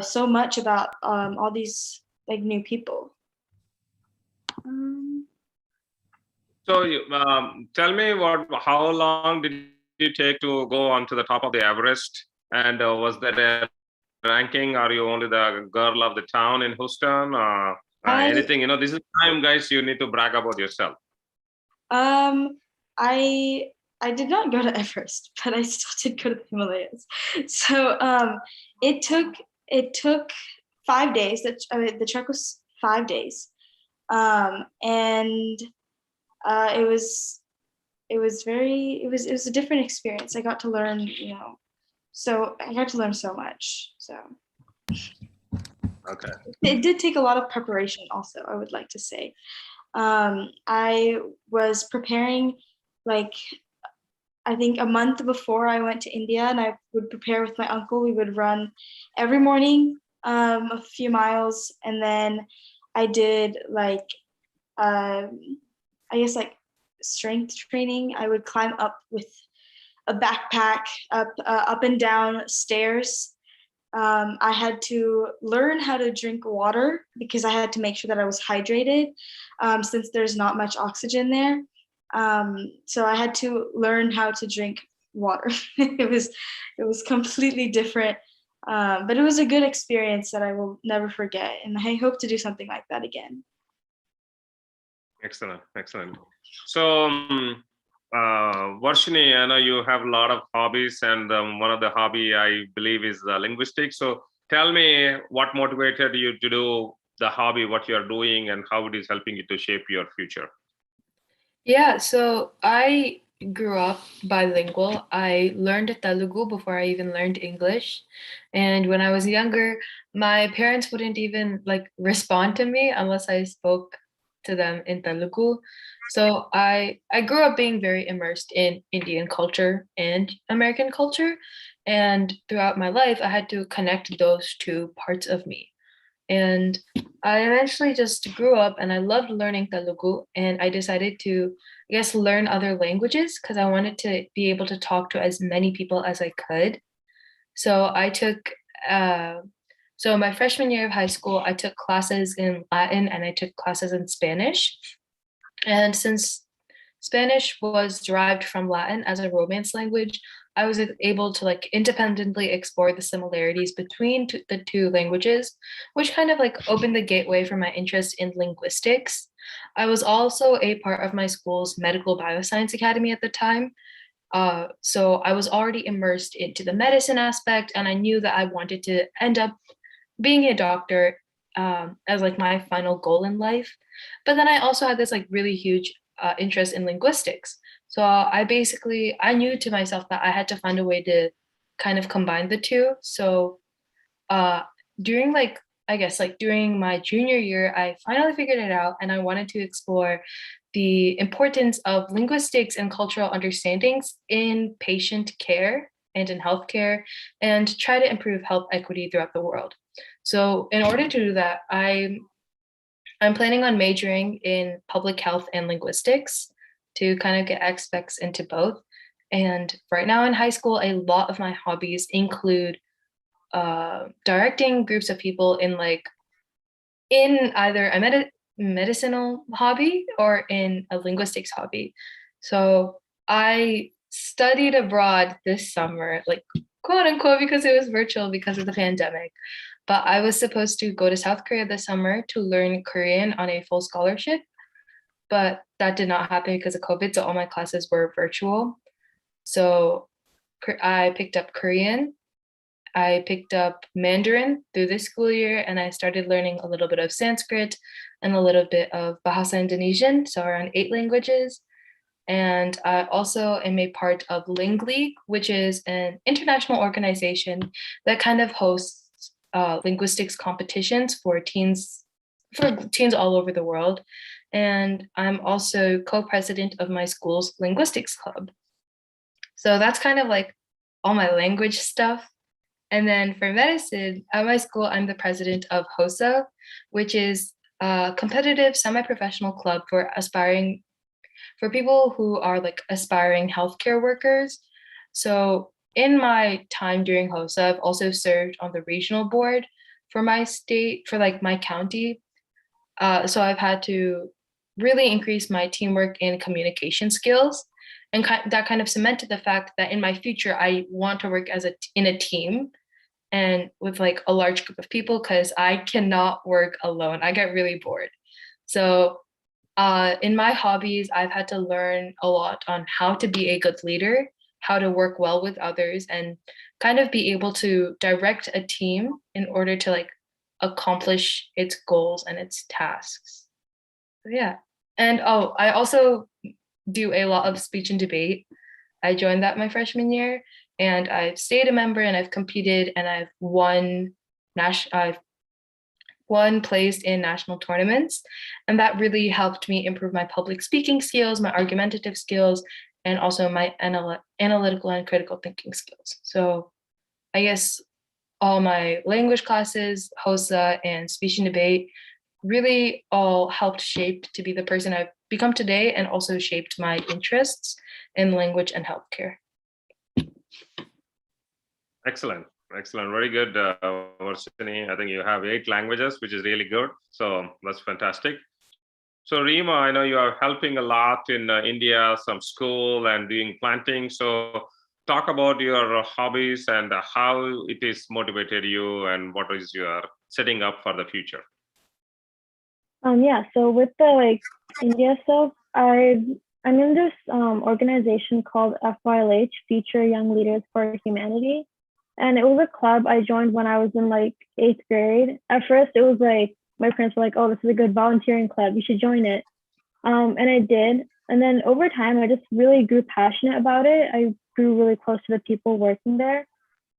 so much about all these new people. So tell me how long did you take to go onto the top of the Everest? And was that a ranking? Are you only the girl of the town in Houston? Anything? This is time, guys. You need to brag about yourself. I did not go to Everest, but I still did go to the Himalayas. So it took 5 days. The trek was 5 days, and it was a different experience. I got to learn, so I got to learn so much. So okay, it did take a lot of preparation. Also, I would like to say, I was preparing I think a month before I went to India, and I would prepare with my uncle. We would run every morning a few miles, and then I did strength training. I would climb up with a backpack up and down stairs. I had to learn how to drink water because I had to make sure that I was hydrated, since there's not much oxygen there. So I had to learn how to drink water. It was completely different, but it was a good experience that I will never forget, and I hope to do something like that again. Excellent. So Varshini, I know you have a lot of hobbies, and one of the hobby I believe is linguistics. So tell me what motivated you to do the hobby, what you're doing, and how it is helping you to shape your future. Yeah, so I grew up bilingual. I learned Telugu before I even learned English. And when I was younger, my parents wouldn't even like respond to me unless I spoke to them in Telugu. So I grew up being very immersed in Indian culture and American culture. And throughout my life, I had to connect those two parts of me. And I eventually just grew up and I loved learning Telugu. And I decided to, I guess, learn other languages because I wanted to be able to talk to as many people as I could. So I took, uh, so my freshman year of high school, I took classes in Latin and I took classes in Spanish. And since Spanish was derived from Latin as a Romance language, I was able to like independently explore the similarities between the two languages, which kind of like opened the gateway for my interest in linguistics. I was also a part of my school's medical bioscience academy at the time. So I was already immersed into the medicine aspect, and I knew that I wanted to end up being a doctor as like my final goal in life. But then I also had this like really huge interest in linguistics. So I knew to myself that I had to find a way to kind of combine the two. So uh, during like, I guess like during my junior year, I finally figured it out and I wanted to explore the importance of linguistics and cultural understandings in patient care and in healthcare and try to improve health equity throughout the world. So in order to do that, I'm planning on majoring in public health and linguistics to kind of get aspects into both. And right now in high school, a lot of my hobbies include directing groups of people in either a medicinal hobby or in a linguistics hobby. So I studied abroad this summer, like quote unquote, because it was virtual because of the pandemic. But I was supposed to go to South Korea this summer to learn Korean on a full scholarship, but that did not happen because of COVID. So all my classes were virtual. So I picked up Korean. I picked up Mandarin through this school year, and I started learning a little bit of Sanskrit and a little bit of Bahasa Indonesian, so around 8 languages. And I also am a part of Ling League, which is an international organization that kind of hosts linguistics competitions for teens all over the world. And I'm also co-president of my school's linguistics club. So that's kind of like all my language stuff. And then for medicine, at my school, I'm the president of HOSA, which is a competitive semi-professional club for people who are like aspiring healthcare workers. So in my time during HOSA, I've also served on the regional board for my state, for like my county. So I've had to really increase my teamwork and communication skills. And that kind of cemented the fact that in my future, I want to work in a team and with like a large group of people because I cannot work alone. I get really bored. So in my hobbies, I've had to learn a lot on how to be a good leader, how to work well with others, and kind of be able to direct a team in order to like accomplish its goals and its tasks. So, yeah. And I also do a lot of speech and debate. I joined that my freshman year, and I've stayed a member and I've competed and I've won placed in national tournaments. And that really helped me improve my public speaking skills, my argumentative skills, and also my analytical and critical thinking skills. So I guess all my language classes, HOSA, and speech and debate really all helped shape to be the person I've become today and also shaped my interests in language and healthcare. Excellent. Excellent. Very good, Varsini. I think you have 8 languages, which is really good. So that's fantastic. So Rima, I know you are helping a lot in India, some school and doing planting. So talk about your hobbies and how it is motivated you and what is your setting up for the future. Yeah, so with the India stuff, I'm in this organization called FYLH, Future Young Leaders for Humanity. And it was a club I joined when I was in 8th grade. At first, it was my parents were like, oh, this is a good volunteering club. You should join it. And I did. And then over time, I just really grew passionate about it. I grew really close to the people working there.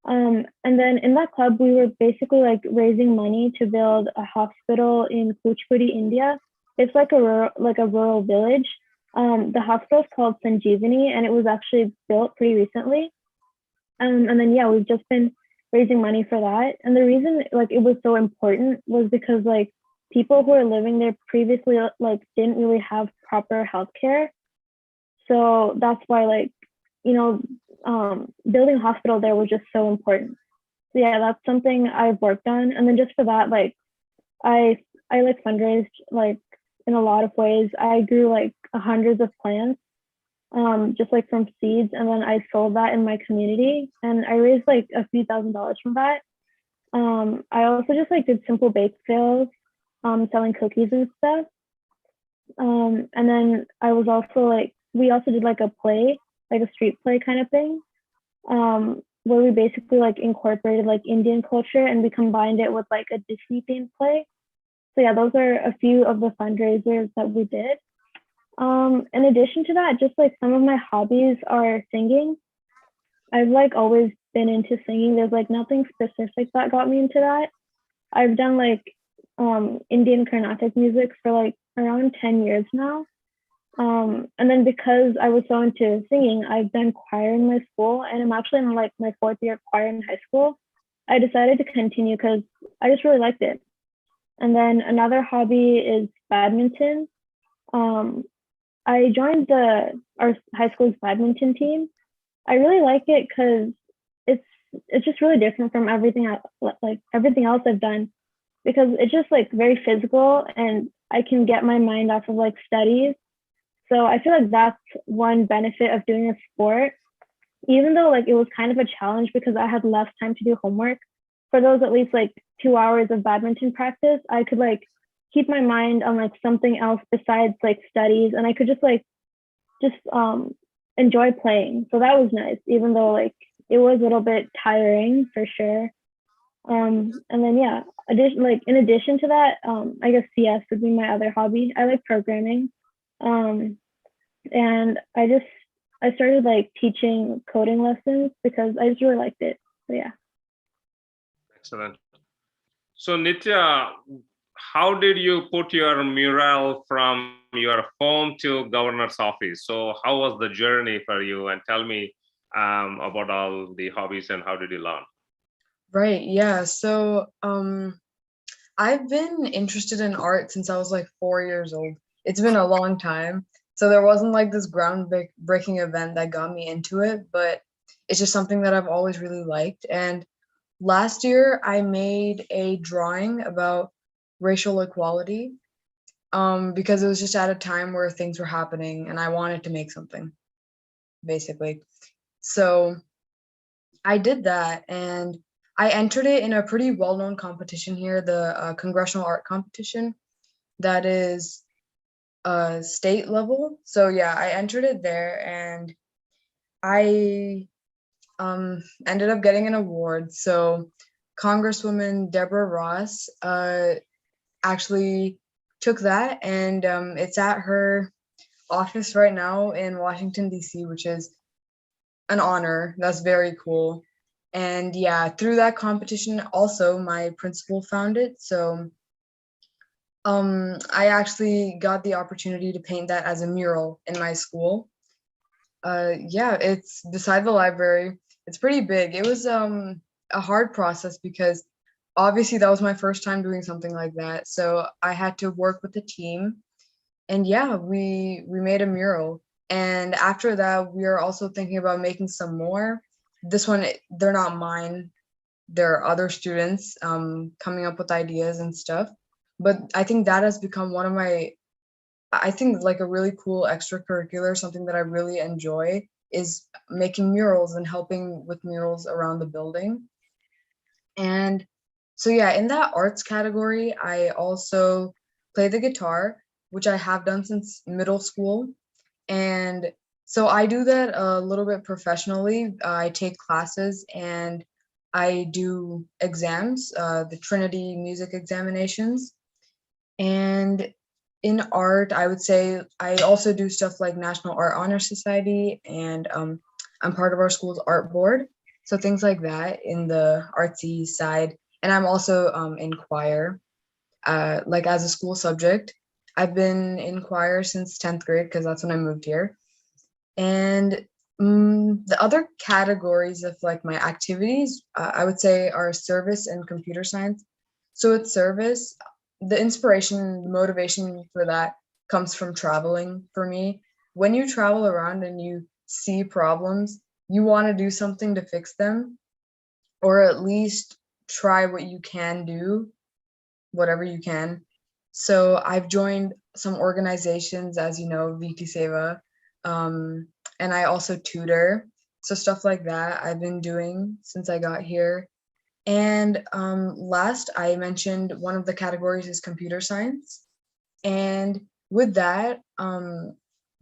And then in that club, we were basically like raising money to build a hospital in Kuchipudi, India. It's like a rural village. The hospital is called Sanjeevani, and it was actually built pretty recently. And then yeah, we've just been raising money for that. And the reason like it was so important was because like people who were living there previously like didn't really have proper healthcare. So that's why like, you know, building a hospital there was just so important. So yeah, that's something I've worked on. And then just for that, like I like fundraised like in a lot of ways. I grew like hundreds of plants, just like from seeds, and then I sold that in my community, and I raised like a few $1,000s from that. I also just like did simple bake sales, selling cookies and stuff. And then I was also like, we also did like a play, like a street play kind of thing, where we basically like incorporated like Indian culture and we combined it with like a Disney themed play. So yeah, those are a few of the fundraisers that we did. In addition to that, just like some of my hobbies are singing. I've like always been into singing. There's like nothing specific that got me into that. I've done like Indian Carnatic music for like around 10 years now. And then because I was so into singing, I've done choir in my school, and I'm actually in like my 4th year choir in high school. I decided to continue because I just really liked it. And then another hobby is badminton. I joined our high school's badminton team. I really like it because it's just really different from everything else I've done, because it's just like very physical and I can get my mind off of like studies. So I feel like that's one benefit of doing a sport, even though like it was kind of a challenge because I had less time to do homework. For those at least like 2 hours of badminton practice, I could like keep my mind on like something else besides like studies, and I could just enjoy playing. So that was nice, even though like it was a little bit tiring for sure. And then yeah, in addition to that, I guess CS would be my other hobby. I like programming. And I started like teaching coding lessons because I just really liked it. So yeah. Excellent. So Nitya, how did you put your mural from your home to governor's office? So how was the journey for you? And tell me about all the hobbies and how did you learn? Right, yeah. So I've been interested in art since I was like 4 years old. It's been a long time. So there wasn't like this groundbreaking event that got me into it, but it's just something that I've always really liked. And last year I made a drawing about racial equality, because it was just at a time where things were happening and I wanted to make something, basically. So I did that, and I entered it in a pretty well-known competition here, the Congressional Art Competition, that is state level. So yeah, I entered it there, and I ended up getting an award. So Congresswoman Deborah Ross actually took that, and it's at her office right now in Washington, D.C., which is an honor. That's very cool. And yeah, through that competition, also my principal found it. So I actually got the opportunity to paint that as a mural in my school. Yeah, it's beside the library. It's pretty big. It was a hard process because obviously that was my first time doing something like that. So I had to work with the team, and yeah, we made a mural. And after that, we are also thinking about making some more. This one, they're not mine. There are other students coming up with ideas and stuff. But I think that has become one of my, I think like a really cool extracurricular, something that I really enjoy is making murals and helping with murals around the building. And so yeah, in that arts category, I also play the guitar, which I have done since middle school. And so I do that a little bit professionally. I take classes and I do exams, the Trinity music examinations. And in art, I would say I also do stuff like National Art Honor Society, and I'm part of our school's art board. So things like that in the artsy side. And I'm also in choir, like as a school subject. I've been in choir since 10th grade because that's when I moved here. And the other categories of like my activities, I would say are service and computer science. So it's service, the inspiration, the motivation for that comes from traveling for me. When you travel around and you see problems, you want to do something to fix them, or at least try what you can do, whatever you can. So I've joined some organizations, as you know, VT Seva, and I also tutor. So stuff like that I've been doing since I got here. And last, I mentioned one of the categories is computer science. And with that,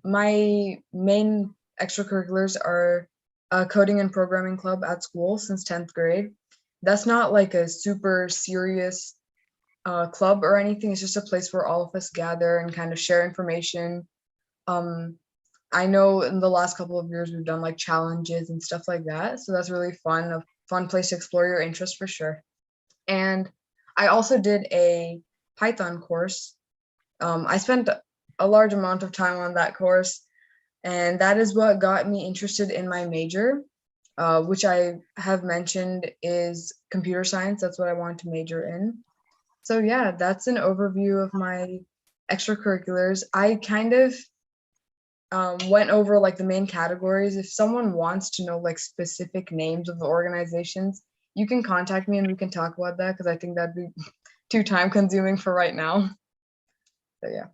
my main extracurriculars are a coding and programming club at school since 10th grade. That's not like a super serious club or anything. It's just a place where all of us gather and kind of share information. I know in the last couple of years we've done like challenges and stuff like that. So that's really fun, a fun place to explore your interest for sure. And I also did a Python course. I spent a large amount of time on that course, and that is what got me interested in my major, which I have mentioned is computer science. That's what I want to major in. So yeah, that's an overview of my extracurriculars. I kind of went over like the main categories. If someone wants to know like specific names of the organizations, you can contact me and we can talk about that, because I think that'd be too time consuming for right now. So yeah.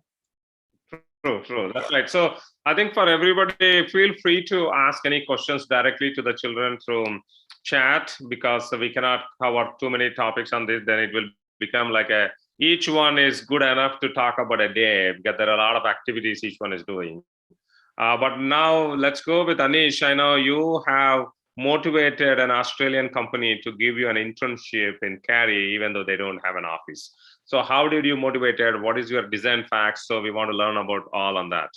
True. That's right. So I think for everybody, feel free to ask any questions directly to the children through chat, because we cannot cover too many topics on this. Then it will become like each one is good enough to talk about a day, because there are a lot of activities each one is doing. But now let's go with Anish. I know you have motivated an Australian company to give you an internship in Cary, even though they don't have an office. So how did you motivate it? What is your design facts? So we want to learn about all on that.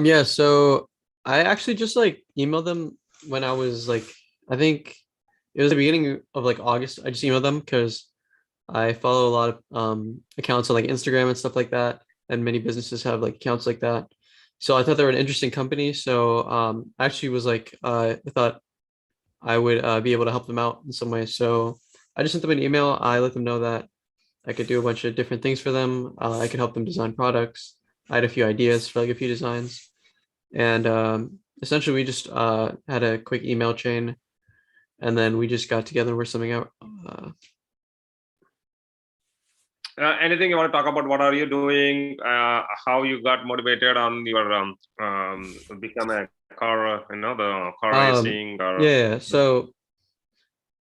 Yeah, so I actually just like emailed them when I was like, I think it was the beginning of like August. I just emailed them because I follow a lot of accounts on like Instagram and stuff like that, and many businesses have like accounts like that. So I thought they were an interesting company. So I actually was like, I thought I would be able to help them out in some way. So I just sent them an email. I let them know that I could do a bunch of different things for them. I could help them design products. I had a few ideas for like a few designs, and essentially we just had a quick email chain, and then we just got together and worked something out. Anything you want to talk about? What are you doing? How you got motivated on your become a car, the car racing? Or Yeah. So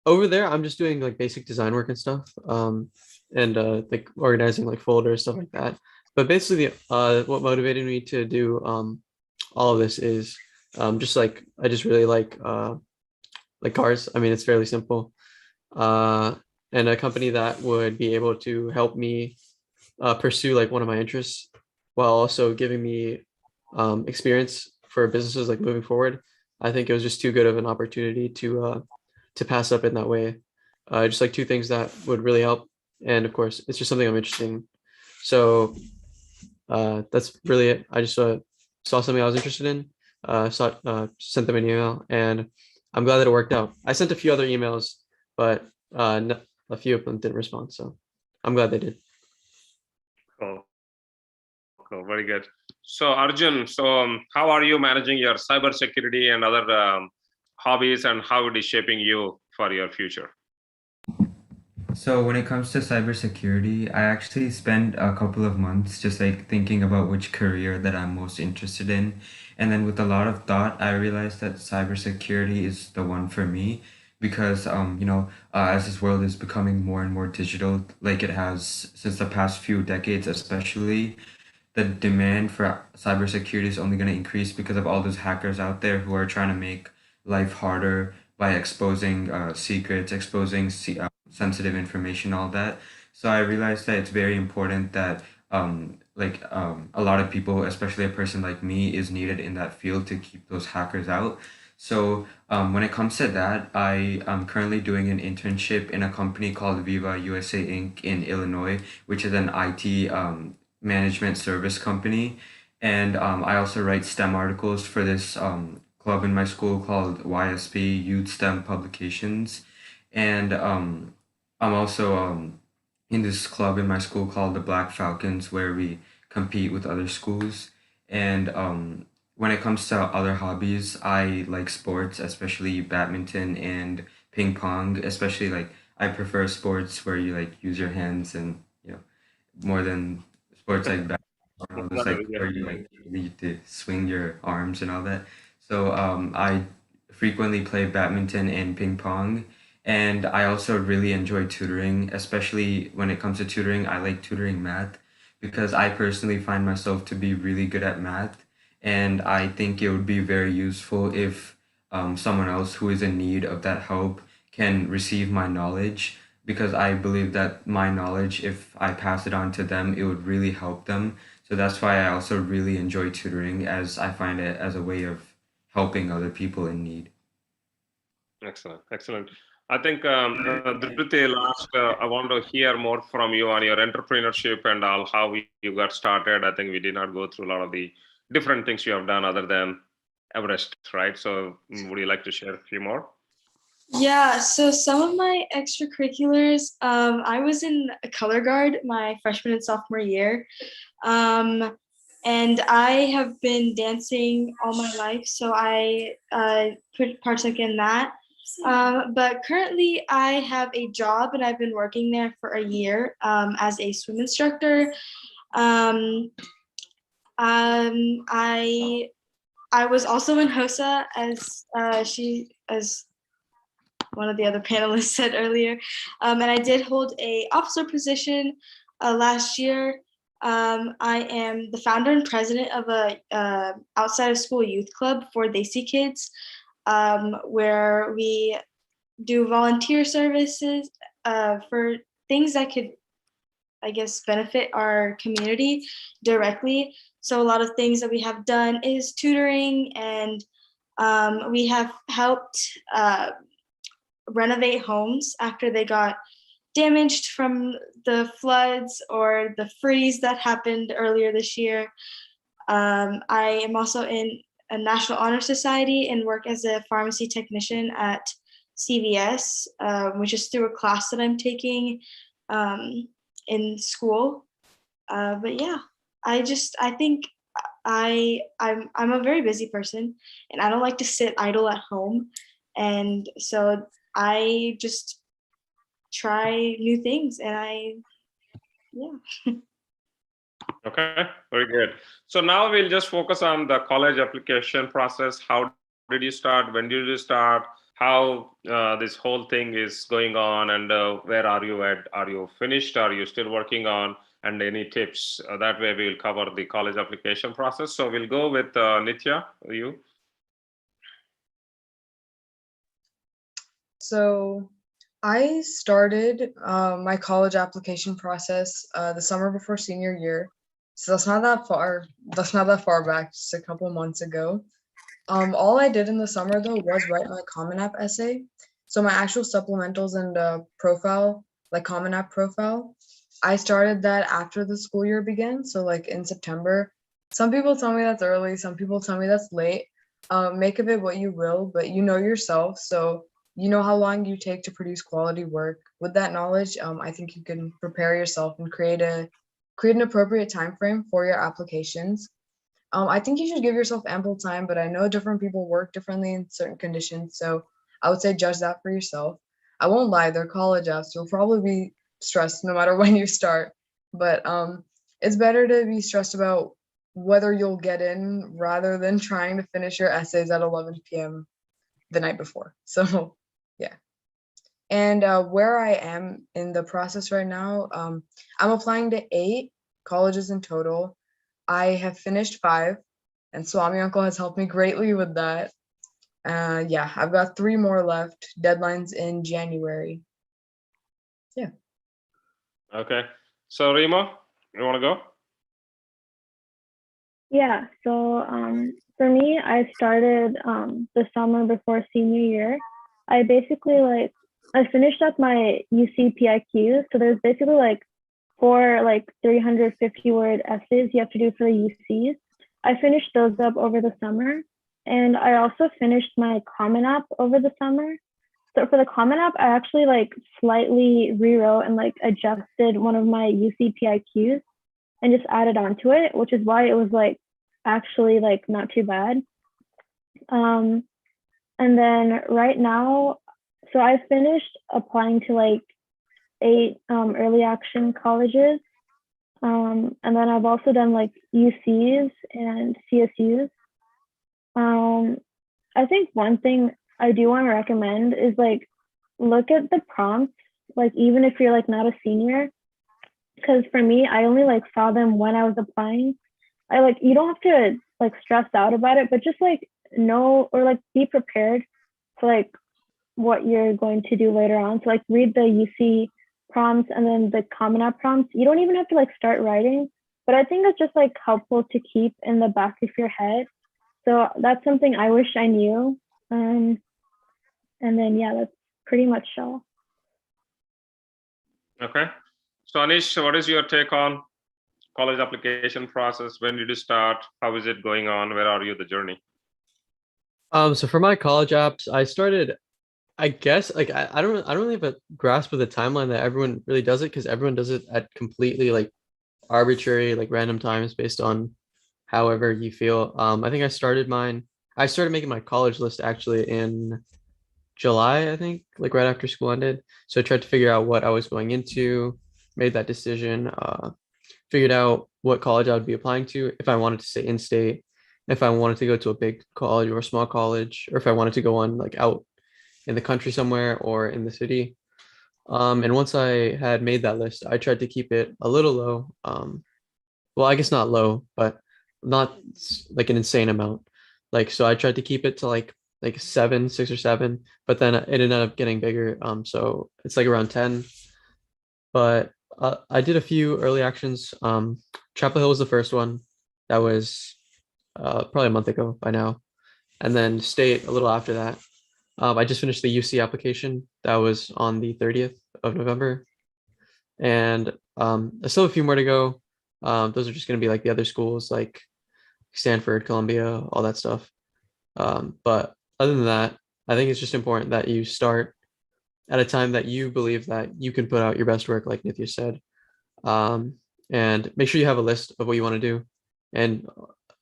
over there, I'm just doing like basic design work and stuff, and like organizing like folders, stuff like that. But basically, what motivated me to do all of this is just like I just really like cars. I mean, it's fairly simple. And a company that would be able to help me pursue like one of my interests while also giving me experience for businesses like moving forward. I think it was just too good of an opportunity to pass up in that way. Just like two things that would really help, and of course, it's just something I'm interested in. So that's really it. I just saw something I was interested in, sent them an email, and I'm glad that it worked out. I sent a few other emails, but a few of them didn't respond, so I'm glad they did. Cool, very good. So Arjun, how are you managing your cybersecurity and other hobbies, and how it is shaping you for your future? So when it comes to cybersecurity, I actually spend a couple of months just like thinking about which career that I'm most interested in. And then with a lot of thought, I realized that cybersecurity is the one for me because as this world is becoming more and more digital, like it has since the past few decades, especially, the demand for cybersecurity is only going to increase because of all those hackers out there who are trying to make life harder by exposing secrets, exposing sensitive information, all that. So I realized that it's very important that a lot of people, especially a person like me, is needed in that field to keep those hackers out. So when it comes to that, I am currently doing an internship in a company called Viva USA Inc. in Illinois, which is an IT management service company. And I also write STEM articles for this club in my school called YSP, Youth STEM Publications. And I'm also in this club in my school called the Black Falcons, where we compete with other schools. And when it comes to other hobbies, I like sports, especially badminton and ping pong. Especially like I prefer sports where you like use your hands and more than sports like basketball, just like where you like need to swing your arms and all that. So I frequently play badminton and ping pong, and I also really enjoy tutoring, especially when it comes to tutoring. I like tutoring math because I personally find myself to be really good at math, and I think it would be very useful if someone else who is in need of that help can receive my knowledge, because I believe that my knowledge, if I pass it on to them, it would really help them. So that's why I also really enjoy tutoring, as I find it as a way of helping other people in need. Excellent, excellent. I think, Dhruti, last, I want to hear more from you on your entrepreneurship and all, how you got started. I think we did not go through a lot of the different things you have done other than Everest, right? So would you like to share a few more? Yeah, so some of my extracurriculars, I was in a color guard my freshman and sophomore year. And I have been dancing all my life, so I partook in that. But currently, I have a job, and I've been working there for a year as a swim instructor. Um, I was also in HOSA, as one of the other panelists said earlier, and I did hold a officer position last year. I am the founder and president of a outside of school youth club for Desi kids, where we do volunteer services for things that could, I guess, benefit our community directly. So a lot of things that we have done is tutoring, and we have helped renovate homes after they got damaged from the floods or the freeze that happened earlier this year. I am also in a National Honor Society and work as a pharmacy technician at CVS, which is through a class that I'm taking in school. But yeah, I think I'm a very busy person, and I don't like to sit idle at home. And so I just try new things, and yeah. Okay, very good. So now we'll just focus on the college application process. How did you start? When did you start? How this whole thing is going on, and where are you at? Are you finished? Are you still working on? And any tips? That way we'll cover the college application process. So we'll go with Nitya, you. So I started my college application process the summer before senior year. So that's not that far. That's not that far back, just a couple months ago. All I did in the summer though was write my Common App essay. So my actual supplementals and profile, like Common App profile, I started that after the school year began. So like in September. Some people tell me that's early. Some people tell me that's late. Make of it what you will, but you know yourself. So you know how long you take to produce quality work. With that knowledge, I think you can prepare yourself and create an appropriate time frame for your applications. I think you should give yourself ample time, but I know different people work differently in certain conditions, so I would say judge that for yourself. I won't lie, they're college apps. You'll probably be stressed no matter when you start, but it's better to be stressed about whether you'll get in rather than trying to finish your essays at 11 p.m. the night before. So yeah. And where I am in the process right now, I'm applying to 8 colleges in total. I have finished 5, and Swami Uncle has helped me greatly with that. Yeah, I've got 3 more left. Deadlines in January. Yeah. Okay. So Rima, you want to go? Yeah, so for me, I started the summer before senior year. I basically I finished up my UC PIQ. So there's basically like four 350 word essays you have to do for the UCs. I finished those up over the summer, and I also finished my Common App over the summer. So for the Common App, I actually slightly rewrote and adjusted one of my UC PIQs and just added onto it, which is why it was actually not too bad. And then right now, so I finished applying to 8 early action colleges. And then I've also done UCs and CSUs. I think one thing I do want to recommend is look at the prompts, even if you're not a senior, because for me, I only saw them when I was applying. You don't have to stress out about it, but just know or be prepared for what you're going to do later on. So read the UC prompts and then the Common App prompts. You don't even have to start writing, but I think it's just helpful to keep in the back of your head. So that's something I wish I knew. And then yeah, that's pretty much all. Okay. So Anish, what is your take on college application process? When did you start? How is it going on? Where are you the journey? So for my college apps, I started, I guess, I don't really have a grasp of the timeline that everyone really does it, because everyone does it at completely arbitrary, random times based on however you feel. I think I started making my college list actually in July, I think, right after school ended. So I tried to figure out what I was going into, made that decision, figured out what college I would be applying to, if I wanted to stay in state, if I wanted to go to a big college or a small college, or if I wanted to go on out in the country somewhere or in the city. And once I had made that list, I tried to keep it a little low. Well, I guess not low, but not an insane amount. So I tried to keep it to seven, 6 or 7, but then it ended up getting bigger. So it's around 10. But I did a few early actions. Chapel Hill was the first one. That was probably a month ago by now. And then state a little after that. I just finished the UC application. That was on the 30th of November. And I still have a few more to go. Those are just going to be the other schools, like Stanford, Columbia, all that stuff. But other than that, I think it's just important that you start at a time that you believe that you can put out your best work, like Nithya said. And make sure you have a list of what you want to do. And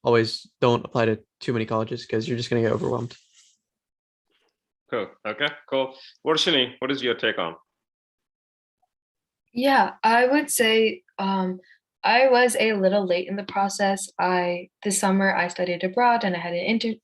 always don't apply to too many colleges, because you're just going to get overwhelmed. Cool. Okay, cool. Varshini, what is your take on? Yeah, I would say I was a little late in the process. This summer I studied abroad and I had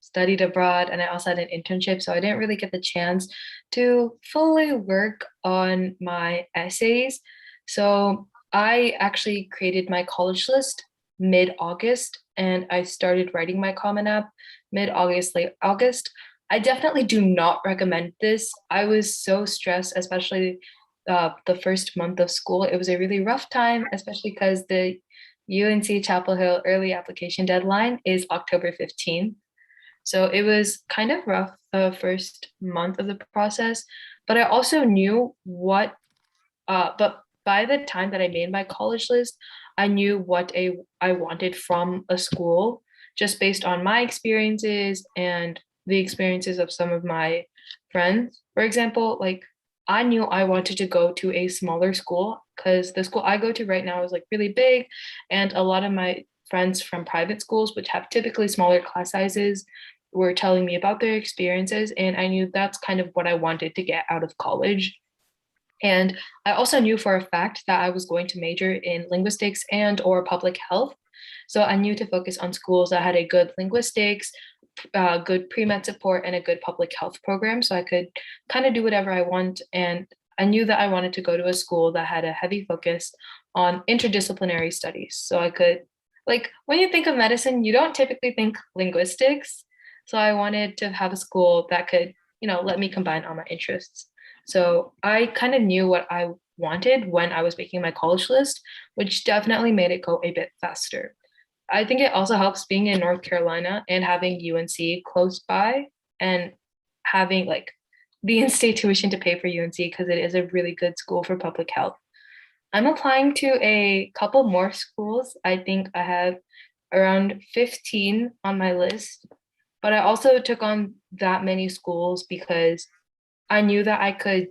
studied abroad and I also had an internship, so I didn't really get the chance to fully work on my essays. So I actually created my college list mid-August and I started writing my Common App mid-August, late August. I definitely do not recommend this. I was so stressed, especially the first month of school. It was a really rough time, especially because the UNC Chapel Hill early application deadline is October 15th. So it was kind of rough the first month of the process, but I also knew but by the time that I made my college list, I knew what I wanted from a school, just based on my experiences and the experiences of some of my friends. For example, I knew I wanted to go to a smaller school because the school I go to right now is really big, and a lot of my friends from private schools, which have typically smaller class sizes, were telling me about their experiences, and I knew that's kind of what I wanted to get out of college. And I also knew for a fact that I was going to major in linguistics and or public health. So I knew to focus on schools that had a good linguistics, good pre-med support, and a good public health program. So I could kind of do whatever I want. And I knew that I wanted to go to a school that had a heavy focus on interdisciplinary studies. So I could, when you think of medicine, you don't typically think linguistics. So I wanted to have a school that could, let me combine all my interests. So I kind of knew what I wanted when I was making my college list, which definitely made it go a bit faster. I think it also helps being in North Carolina and having UNC close by and having like the in-state tuition to pay for UNC because it is a really good school for public health. I'm applying to a couple more schools. I think I have around 15 on my list, but I also took on that many schools because I knew that I could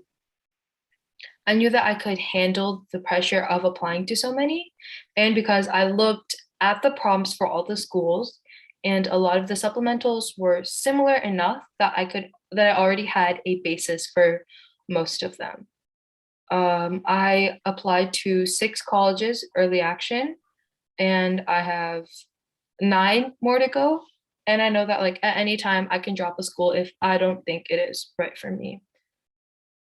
handle the pressure of applying to so many. And because I looked at the prompts for all the schools and a lot of the supplementals were similar enough that I already had a basis for most of them. I applied to 6 colleges early action, and I have 9 more to go. And I know that like at any time I can drop a school if I don't think it is right for me.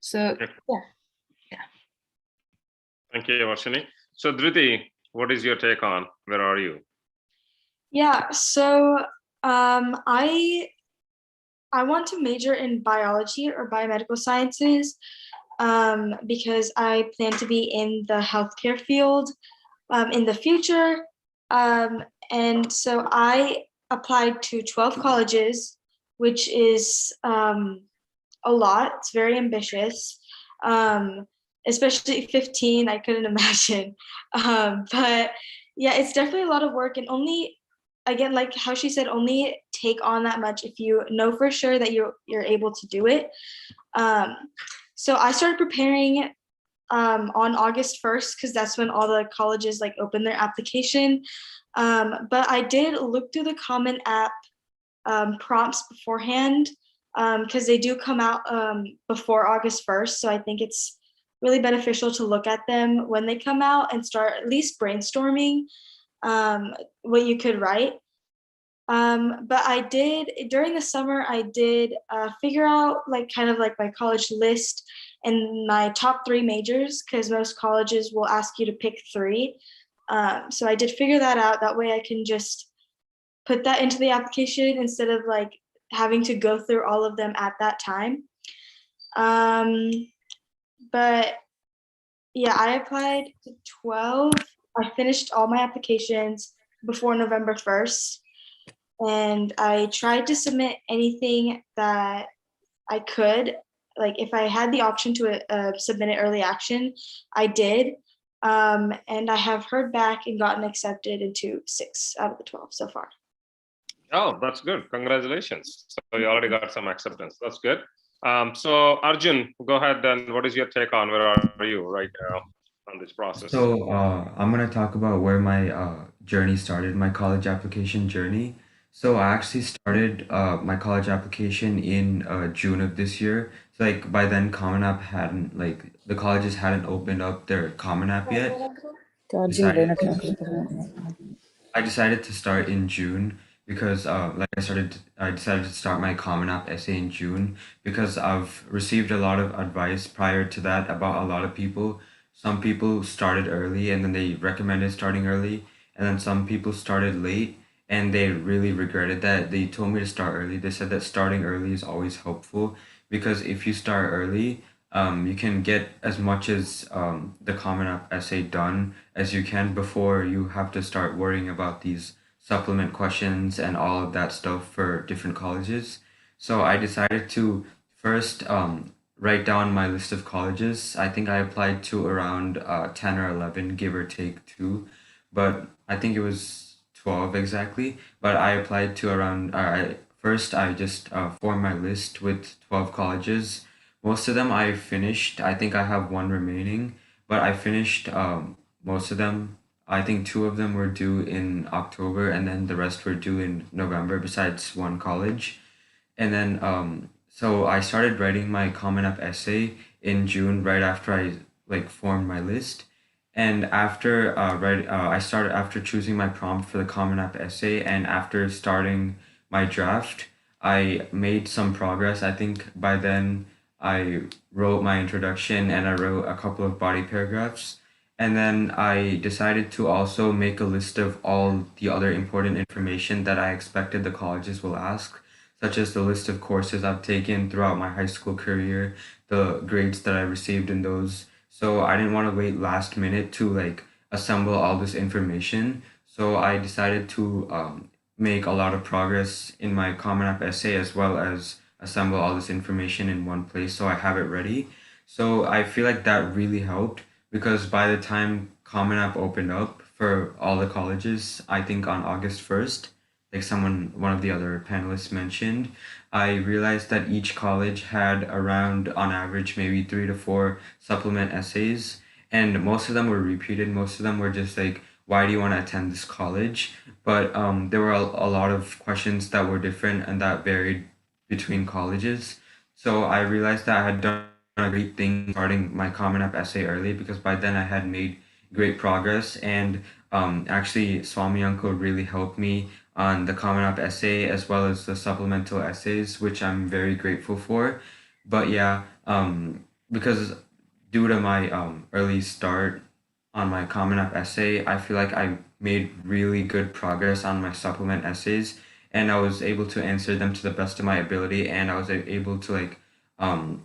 So yeah. Thank you, Varshini. So Dhriti, what is your take on? Where are you? Yeah, so I want to major in biology or biomedical sciences because I plan to be in the healthcare field in the future. And so I applied to 12 colleges, which is a lot. It's very ambitious, especially 15. I couldn't imagine. But yeah, it's definitely a lot of work, and only, again, like how she said, only take on that much if you know for sure that you're able to do it. So I started preparing on August 1st because that's when all the colleges like open their application. But I did look through the Common App prompts beforehand because they do come out before August 1st. So I think it's really beneficial to look at them when they come out and start at least brainstorming what you could write. But I did, during the summer, I did figure out like kind of like my college list and my top 3 majors, because most colleges will ask you to pick 3. So I did figure that out. That way I can just put that into the application instead of like having to go through all of them at that time. But yeah, I applied to 12. I finished all my applications before November 1st. And I tried to submit anything that I could. Like if I had the option to submit it early action, I did. And I have heard back and gotten accepted into 6 out of the 12 so far. Oh, that's good. Congratulations. So you already got some acceptance. That's good. So Arjun, go ahead then. What is your take on where are you right now on this process? So I'm gonna talk about where my journey started, my college application journey. So I actually started my college application in June of this year. So like by then, Common App hadn't like the colleges hadn't opened up their Common App yet. Decided I decided to start in June because I decided to start my Common App essay in June because I've received a lot of advice prior to that about a lot of people. Some people started early and then they recommended starting early, and then some people started late and they really regretted that. They told me to start early. They said that starting early is always helpful because if you start early, you can get as much as the Common App essay done as you can before you have to start worrying about these supplement questions and all of that stuff for different colleges. So I decided to first write down my list of colleges. I think I applied to around 10 or 11, give or take 2, but I think it was 12 exactly. But I applied to around, first I just formed my list with 12 colleges. Most of them I finished. I think I have one remaining, but I finished most of them. I think 2 of them were due in October, and then the rest were due in November, besides one college. And then so I started writing my Common App essay in June, right after I like formed my list. And after I started after choosing my prompt for the Common App essay, and after starting my draft, I made some progress. I think by then I wrote my introduction and I wrote a couple of body paragraphs. And then I decided to also make a list of all the other important information that I expected the colleges will ask. such as the list of courses I've taken throughout my high school career, the grades that I received in those. So I didn't want to wait last minute to like assemble all this information. So I decided to make a lot of progress in my Common App essay as well as assemble all this information in one place so I have it ready. So I feel like that really helped because by the time Common App opened up for all the colleges, I think on August 1st, like one of the other panelists mentioned, I realized that each college had around, on average, maybe 3 to 4 supplement essays, and most of them were repeated. Most of them were just like, why do you want to attend this college? But there were a lot of questions that were different and that varied between colleges. So I realized that I had done a great thing starting my Common App essay early because by then I had made great progress. And actually, Swami Uncle really helped me on the Common App essay as well as the supplemental essays, which I'm very grateful for. But yeah, because due to my early start on my Common App essay, I feel like I made really good progress on my supplement essays, and I was able to answer them to the best of my ability, and I was able to like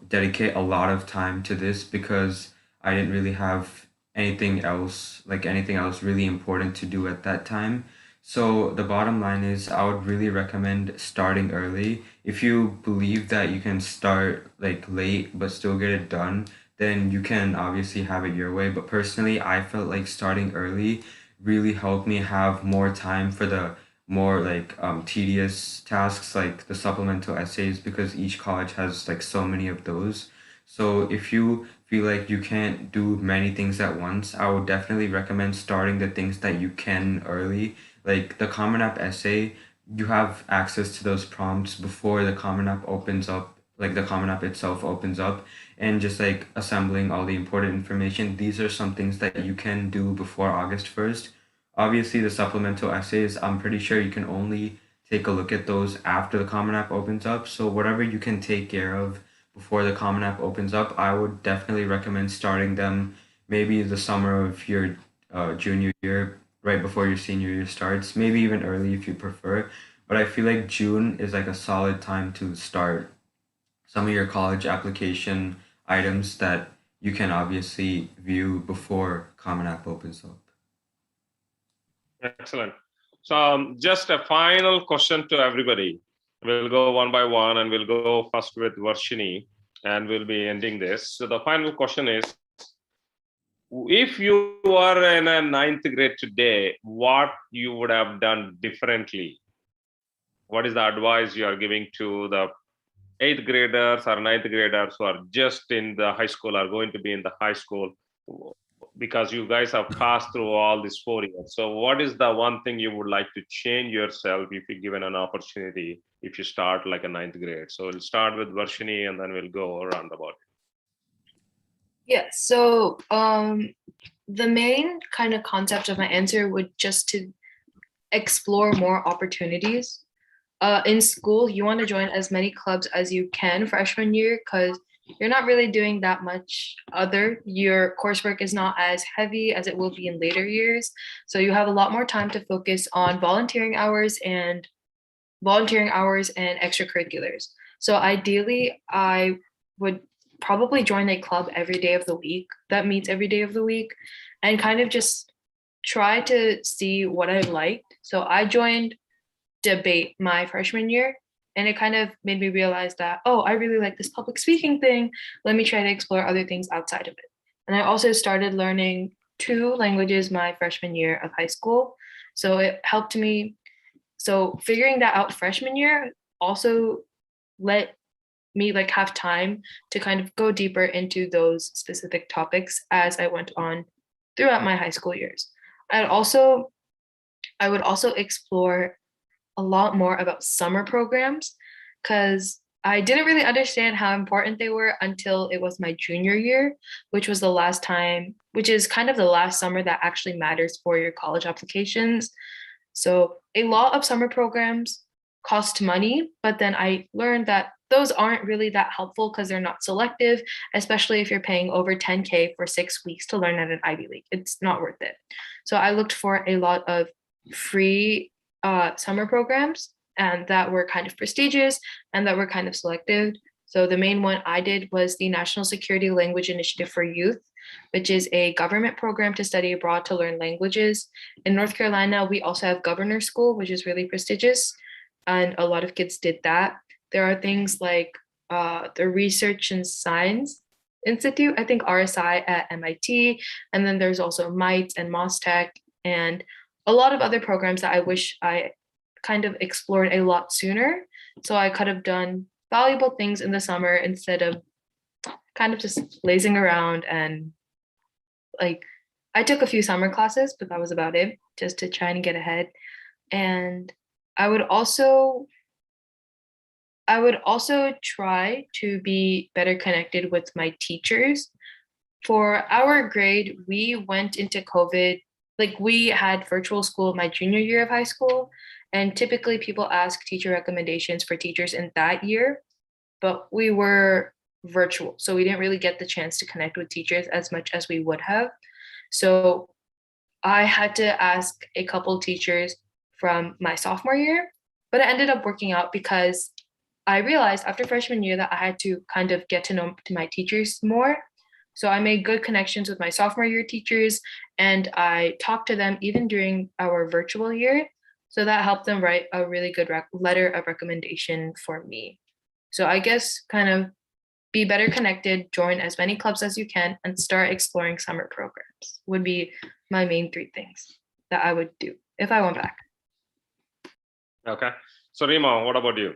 dedicate a lot of time to this because I didn't really have anything else really important to do at that time. So the bottom line is I would really recommend starting early. If you believe that you can start like late but still get it done, then you can obviously have it your way. But personally, I felt like starting early really helped me have more time for the more like tedious tasks like the supplemental essays because each college has like so many of those. So if you feel like you can't do many things at once, I would definitely recommend starting the things that you can early. Like the Common App essay, you have access to those prompts before the Common App opens up, like the Common App itself opens up, and just like assembling all the important information. These are some things that you can do before August 1st. Obviously, the supplemental essays, I'm pretty sure you can only take a look at those after the Common App opens up. So whatever you can take care of before the Common App opens up, I would definitely recommend starting them maybe the summer of your junior year, right before your senior year starts, maybe even early if you prefer. But I feel like June is like a solid time to start some of your college application items that you can obviously view before Common App opens up. Excellent. So just a final question to everybody. We'll go one by one and we'll go first with Varshini and we'll be ending this. So the final question is, if you are in a ninth grade today, what you would have done differently? What is the advice you are giving to the eighth graders or ninth graders who are just in the high school, are going to be in the high school? Because you guys have passed through all these 4 years. So what is the one thing you would like to change yourself if you're given an opportunity, if you start like a ninth grade? So we'll start with Varshini and then we'll go around about it. Yeah, so the main kind of concept of my answer would just to explore more opportunities. In school, you want to join as many clubs as you can freshman year because you're not really doing that much other. Your coursework is not as heavy as it will be in later years. So you have a lot more time to focus on volunteering hours and extracurriculars. So ideally, I would probably join a club every day of the week that meets every day of the week and kind of just try to see what I liked. So I joined debate my freshman year, and it kind of made me realize that, oh, I really like this public speaking thing. Let me try to explore other things outside of it. And I also started learning 2 languages my freshman year of high school. So it helped me. So figuring that out freshman year also let me like have time to kind of go deeper into those specific topics as I went on throughout my high school years. I would also explore a lot more about summer programs because I didn't really understand how important they were until it was my junior year, which is kind of the last summer that actually matters for your college applications. So a lot of summer programs cost money, but then I learned that those aren't really that helpful because they're not selective, especially if you're paying over $10K for 6 weeks to learn at an Ivy League. It's not worth it. So I looked for a lot of free summer programs and that were kind of prestigious and that were kind of selective. So the main one I did was the National Security Language Initiative for Youth, which is a government program to study abroad to learn languages. In North Carolina, we also have Governor's School, which is really prestigious, and a lot of kids did that. There are things like the Research and Science Institute, I think RSI at MIT, and then there's also MITE and MOSTEC, and a lot of other programs that I wish I kind of explored a lot sooner. So I could have done valuable things in the summer instead of kind of just lazing around. And like, I took a few summer classes, but that was about it, just to try and get ahead. And I would also try to be better connected with my teachers. For our grade, we went into COVID, like we had virtual school my junior year of high school. And typically people ask teacher recommendations for teachers in that year, but we were virtual. So we didn't really get the chance to connect with teachers as much as we would have. So I had to ask a couple teachers from my sophomore year, but it ended up working out because I realized after freshman year that I had to kind of get to know my teachers more. So I made good connections with my sophomore year teachers, and I talked to them even during our virtual year. So that helped them write a really good letter of recommendation for me. So I guess kind of be better connected, join as many clubs as you can, and start exploring summer programs would be my main 3 things that I would do if I went back. Okay. So Rima, what about you?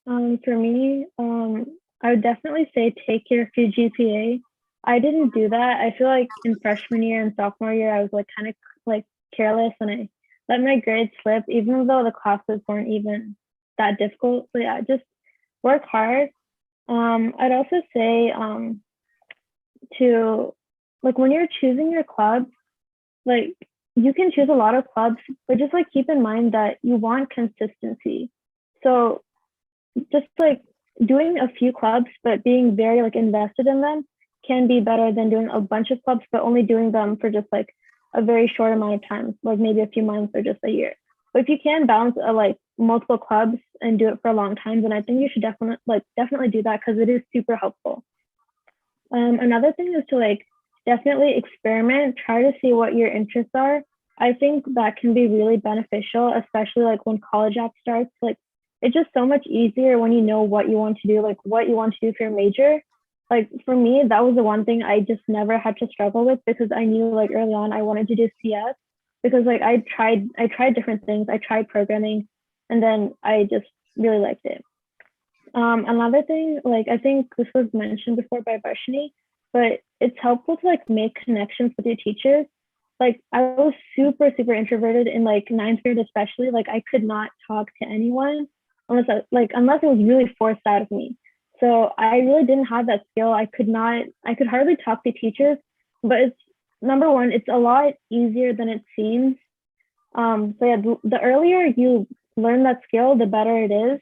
For me, I would definitely say take care of your GPA. I didn't do that. I feel like in freshman year and sophomore year, I was like kind of like careless and I let my grades slip, even though the classes weren't even that difficult. So yeah, just work hard. I'd also say to like when you're choosing your clubs, like you can choose a lot of clubs, but just like keep in mind that you want consistency. So just like doing a few clubs, but being very like invested in them can be better than doing a bunch of clubs, but only doing them for just like a very short amount of time, like maybe a few months or just a year. But if you can balance like multiple clubs and do it for a long time, then I think you should definitely do that because it is super helpful. Another thing is to like definitely experiment, try to see what your interests are. I think that can be really beneficial, especially like when college app starts. Like it's just so much easier when you know what you want to do, like what you want to do for your major. Like for me, that was the one thing I just never had to struggle with because I knew like early on I wanted to do CS because like I tried different things. I tried programming and then I just really liked it. Another thing, like I think this was mentioned before by Varshini, but it's helpful to like make connections with your teachers. Like I was super introverted in like 9th grade, especially. Like I could not talk to anyone unless it was really forced out of me. So I really didn't have that skill. I could hardly talk to teachers, but it's number one, it's a lot easier than it seems. So yeah, the earlier you learn that skill, the better it is.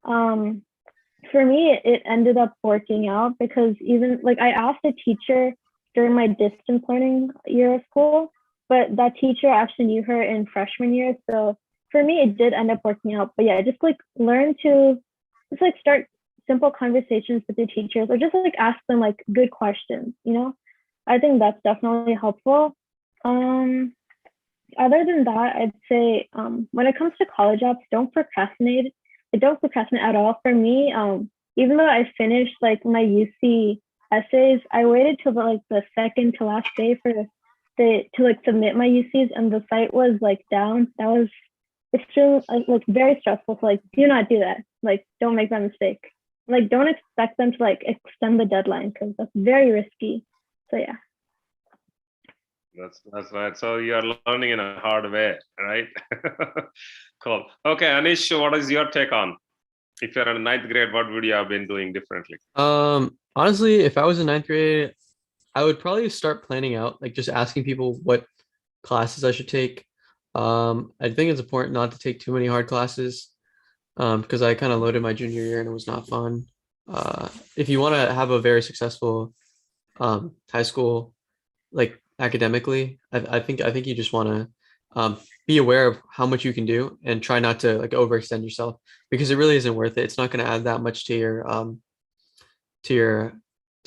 For me, it ended up working out because even like I asked a teacher during my distance learning year of school, but that teacher actually knew her in freshman year. So for me, it did end up working out. But yeah, just like learn to just like start simple conversations with your teachers or just like ask them like good questions, you know? I think that's definitely helpful. Other than that, I'd say when it comes to college apps, don't procrastinate. Don't procrastinate at all. For me, even though I finished like my UC essays, I waited till the second to last day to like submit my UCs, and the site was like down. That was extremely like very stressful. So like, do not do that. Like, don't make that mistake. Like, don't expect them to like extend the deadline because that's very risky. So yeah. That's right. So you are learning in a hard way, right? Cool. Okay, Anish, what is your take on? If you're in 9th grade, what would you have been doing differently? Honestly, if I was in 9th grade, I would probably start planning out, like just asking people what classes I should take. I think it's important not to take too many hard classes because I kind of loaded my junior year and it was not fun. If you want to have a very successful high school, like academically, I think you just want to be aware of how much you can do and try not to like overextend yourself, because it really isn't worth it. It's not going to add that much to your to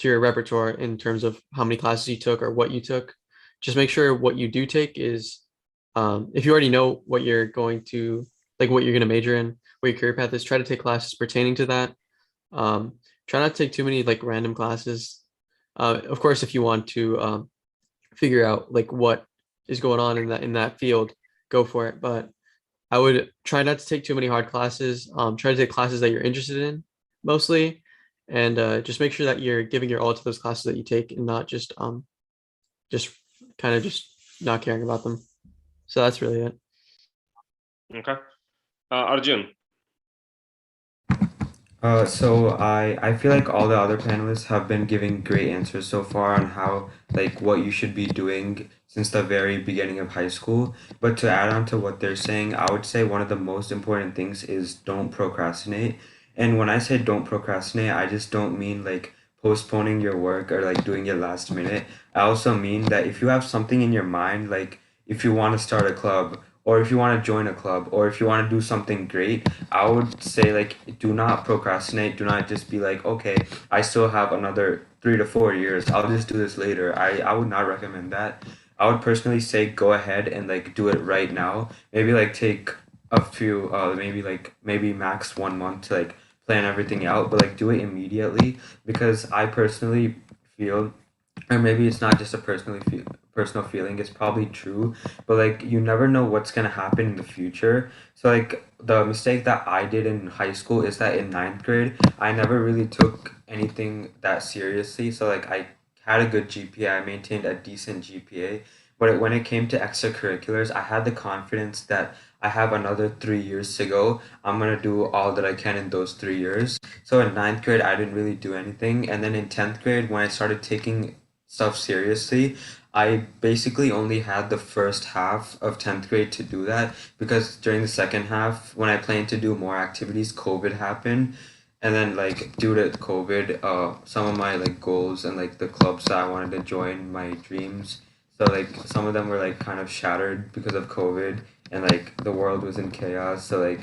your repertoire in terms of how many classes you took or what you took. Just make sure what you do take is, if you already know what you're going to, like what you're going to major in, what your career path is, try to take classes pertaining to that. Try not to take too many like random classes. Of course, if you want to figure out like what is going on in that field, go for it. But I would try not to take too many hard classes. Try to take classes that you're interested in mostly, and just make sure that you're giving your all to those classes that you take, and not just kind of just not caring about them. So that's really it. Okay. Arjun. So I feel like all the other panelists have been giving great answers so far on how like what you should be doing since the very beginning of high school. But to add on to what they're saying, I would say one of the most important things is don't procrastinate. And when I say don't procrastinate, I just don't mean like postponing your work or like doing it last minute. I also mean that if you have something in your mind, like if you want to start a club or if you want to join a club or if you want to do something great, I would say like do not procrastinate. Do not just be like, okay, I still have another 3 to 4 years. I'll just do this later. I would not recommend that. I would personally say go ahead and like do it right now. Maybe like take a few maybe max 1 month to like plan everything out, but like do it immediately because I personally feel, or maybe it's not just a personal feeling, it's probably true, but like you never know what's going to happen in the future. So like the mistake that I did in high school is that in ninth grade I never really took anything that seriously. So like I had a good GPA, I maintained a decent GPA, but when it came to extracurriculars I had the confidence that I have another 3 years to go. I'm gonna do all that I can in those 3 years. So in ninth grade, I didn't really do anything. And then in 10th grade, when I started taking stuff seriously, I basically only had the first half of 10th grade to do that because during the second half, when I planned to do more activities, COVID happened. And then like due to COVID, some of my like goals and like the clubs that I wanted to join, my dreams. So like some of them were like kind of shattered because of COVID and like the world was in chaos. So like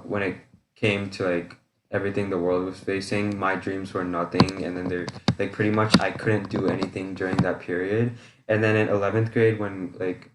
when it came to like everything the world was facing, my dreams were nothing, and then they're like pretty much I couldn't do anything during that period. And then in 11th grade when like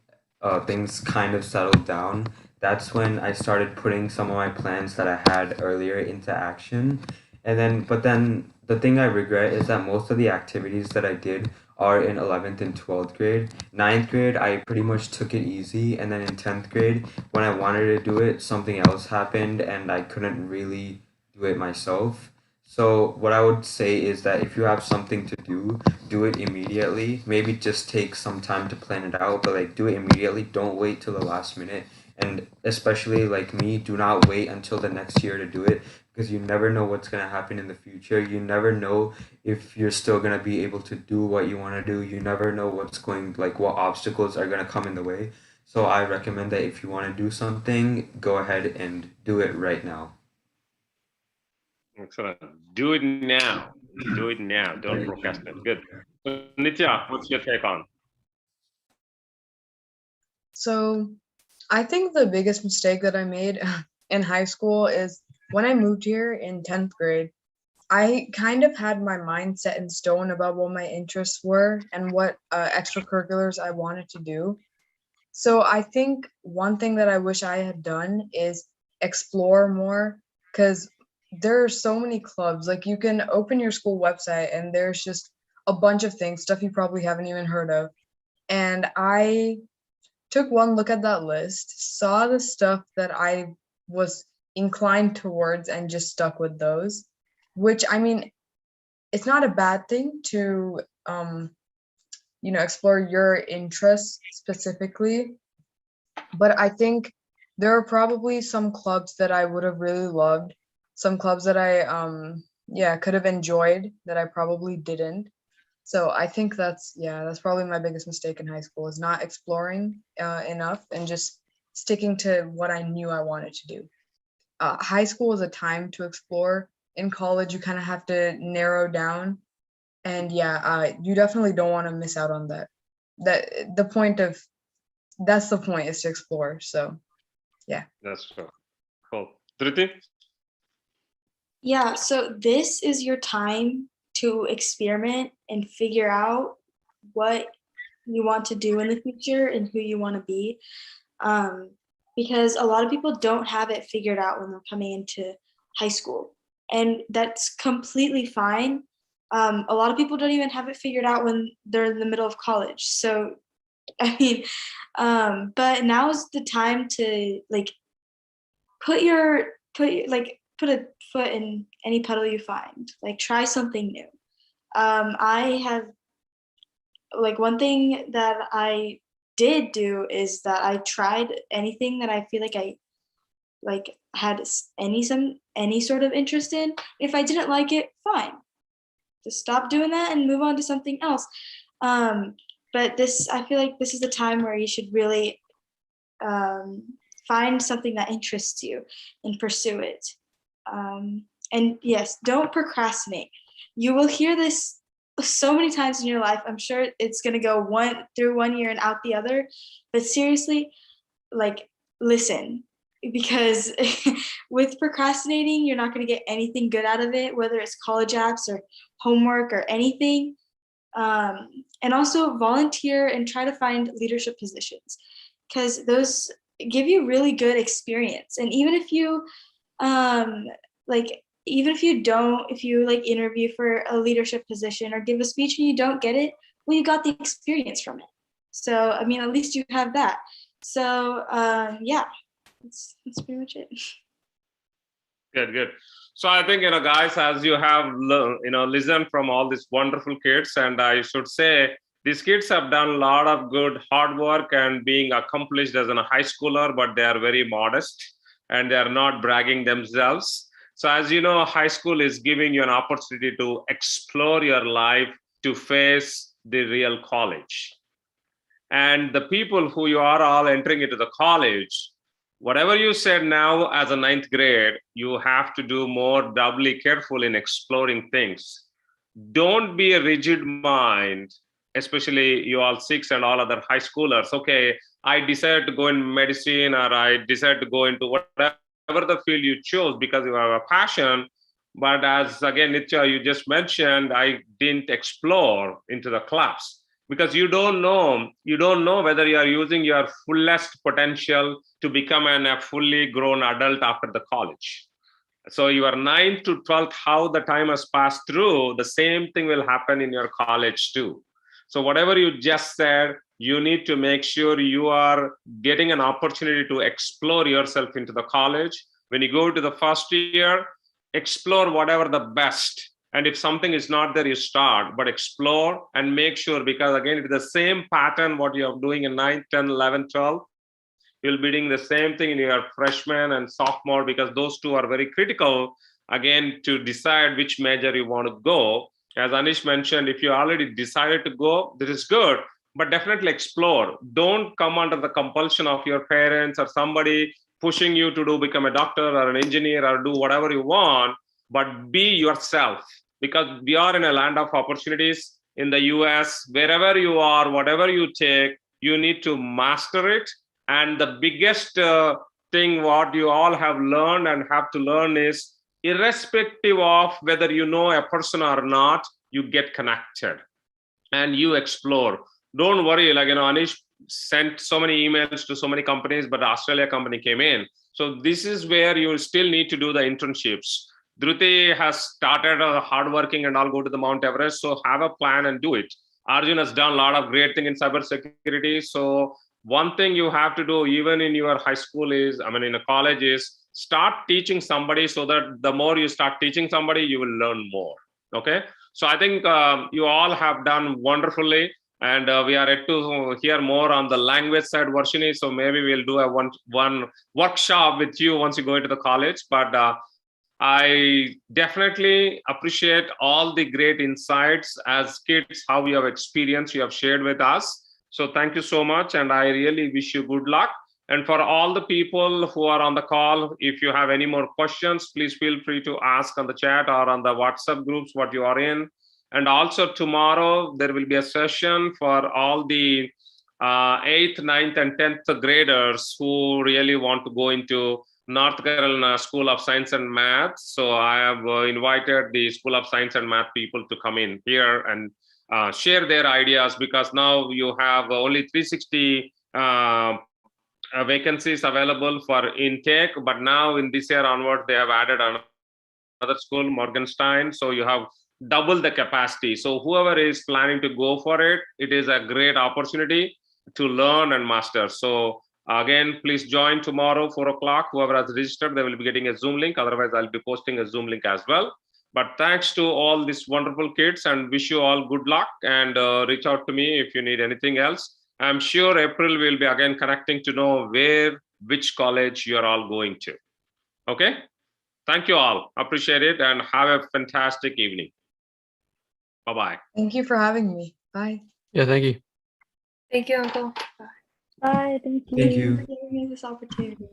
things kind of settled down, that's when I started putting some of my plans that I had earlier into action. And then but then the thing I regret is that most of the activities that I did are in 11th and 12th grade. Ninth grade, I pretty much took it easy. And then in 10th grade, when I wanted to do it, something else happened and I couldn't really do it myself. So, what I would say is that if you have something to do it immediately. Maybe just take some time to plan it out, but like do it immediately. Don't wait till the last minute. And especially like me, do not wait until the next year to do it because you never know what's going to happen in the future. You never know if you're still going to be able to do what you want to do. You never know what obstacles are going to come in the way. So I recommend that if you want to do something, go ahead and do it right now. Excellent. Do it now. Do it now. Don't procrastinate. Good. So, Nitya, what's your take on? So I think the biggest mistake that I made in high school is when I moved here in 10th grade, I kind of had my mind set in stone about what my interests were and what extracurriculars I wanted to do. So I think one thing that I wish I had done is explore more, because there are so many clubs. Like you can open your school website and there's just a bunch of things, stuff you probably haven't even heard of. And I took one look at that list, saw the stuff that I was inclined towards and just stuck with those, which I mean, it's not a bad thing to explore your interests specifically, but I think there are probably some clubs that I would have really loved, some clubs that I could have enjoyed that I probably didn't. So I think that's probably my biggest mistake in high school, is not exploring enough and just sticking to what I knew I wanted to do. High school is a time to explore. In college, you kind of have to narrow down, and you definitely don't want to miss out on that. That the point of that's the point, is to explore. So yeah. That's true. Cool. Dhriti? Yeah, so this is your time to experiment and figure out what you want to do in the future and who you want to be. Because a lot of people don't have it figured out when they're coming into high school, and that's completely fine. A lot of people don't even have it figured out when they're in the middle of college. So, I mean, but now is the time to like put a foot in any puddle you find. Like, try something new. I have like one thing that I did do is that I tried anything that I feel like I like had any sort of interest in. If I didn't like it, fine, just stop doing that and move on to something else. But I feel like this is the time where you should really find something that interests you and pursue it. And yes, don't procrastinate. You will hear this so many times in your life. I'm sure it's going to go through 1 year and out the other, but seriously, like, listen, because with procrastinating, you're not going to get anything good out of it, whether it's college apps or homework or anything. And also volunteer and try to find leadership positions, because those give you really good experience. And even if you if you like interview for a leadership position or give a speech and you don't get it, well, you got the experience from it. So, I mean, at least you have that. So, yeah, that's pretty much it. Good. So I think, guys, as you have listened from all these wonderful kids, and I should say these kids have done a lot of good hard work and being accomplished as a high schooler, but they are very modest and they are not bragging themselves. So as you know, high school is giving you an opportunity to explore your life, to face the real college. And the people who you are all entering into the college, whatever you said now as a ninth grade, you have to do more doubly careful in exploring things. Don't be a rigid mind, especially you all six and all other high schoolers. Okay, I decided to go in medicine, or I decided to go into whatever the field you chose because you have a passion. But as again, Nitya, you just mentioned, I didn't explore into the class because you don't know whether you are using your fullest potential to become a fully grown adult after the college. So your 9th to 12th, how the time has passed through, the same thing will happen in your college too. So whatever you just said, you need to make sure you are getting an opportunity to explore yourself into the college. When you go to the first year, explore whatever the best. And if something is not there, you start, but explore and make sure, because again, it's the same pattern what you are doing in 9th, 10th, 11th, 12th. You'll be doing the same thing in your freshman and sophomore, because those two are very critical, again, to decide which major you want to go. As Anish mentioned, if you already decided to go, this is good, but definitely explore. Don't come under the compulsion of your parents or somebody pushing you to become a doctor or an engineer or do whatever you want, but be yourself, because we are in a land of opportunities in the US. Wherever you are, whatever you take, you need to master it. And the biggest thing what you all have learned and have to learn is, irrespective of whether you know a person or not, you get connected and you explore. Don't worry, Anish sent so many emails to so many companies, but the Australia company came in. So this is where you still need to do the internships. Dhruti has started hardworking and I'll go to the Mount Everest. So have a plan and do it. Arjun has done a lot of great things in cybersecurity. So one thing you have to do, even in your high school in a college, is start teaching somebody, so that the more you start teaching somebody, you will learn more. Okay. So I think you all have done wonderfully. And we are yet to hear more on the language side, Varshini. So maybe we'll do a one workshop with you once you go into the college. But I definitely appreciate all the great insights as kids, how you have experienced, you have shared with us. So thank you so much. And I really wish you good luck. And for all the people who are on the call, if you have any more questions, please feel free to ask on the chat or on the WhatsApp groups what you are in. And also tomorrow, there will be a session for all the 8th, 9th, and 10th graders who really want to go into North Carolina School of Science and Math. So I have invited the School of Science and Math people to come in here and share their ideas, because now you have only 360 vacancies available for intake, but now in this year onward, they have added another school, Morgenstein. So you have double the capacity. So whoever is planning to go for it, it is a great opportunity to learn and master. So again, please join tomorrow, 4 o'clock. Whoever has registered, they will be getting a Zoom link. Otherwise, I'll be posting a Zoom link as well. But thanks to all these wonderful kids, and wish you all good luck, and reach out to me if you need anything else. I'm sure April will be again connecting to know which college you're all going to. Okay? Thank you all. Appreciate it, and have a fantastic evening. Bye-bye. Thank you for having me. Bye. Yeah, thank you. Thank you, Uncle. Bye. Thank you. Thank you. Giving me this opportunity.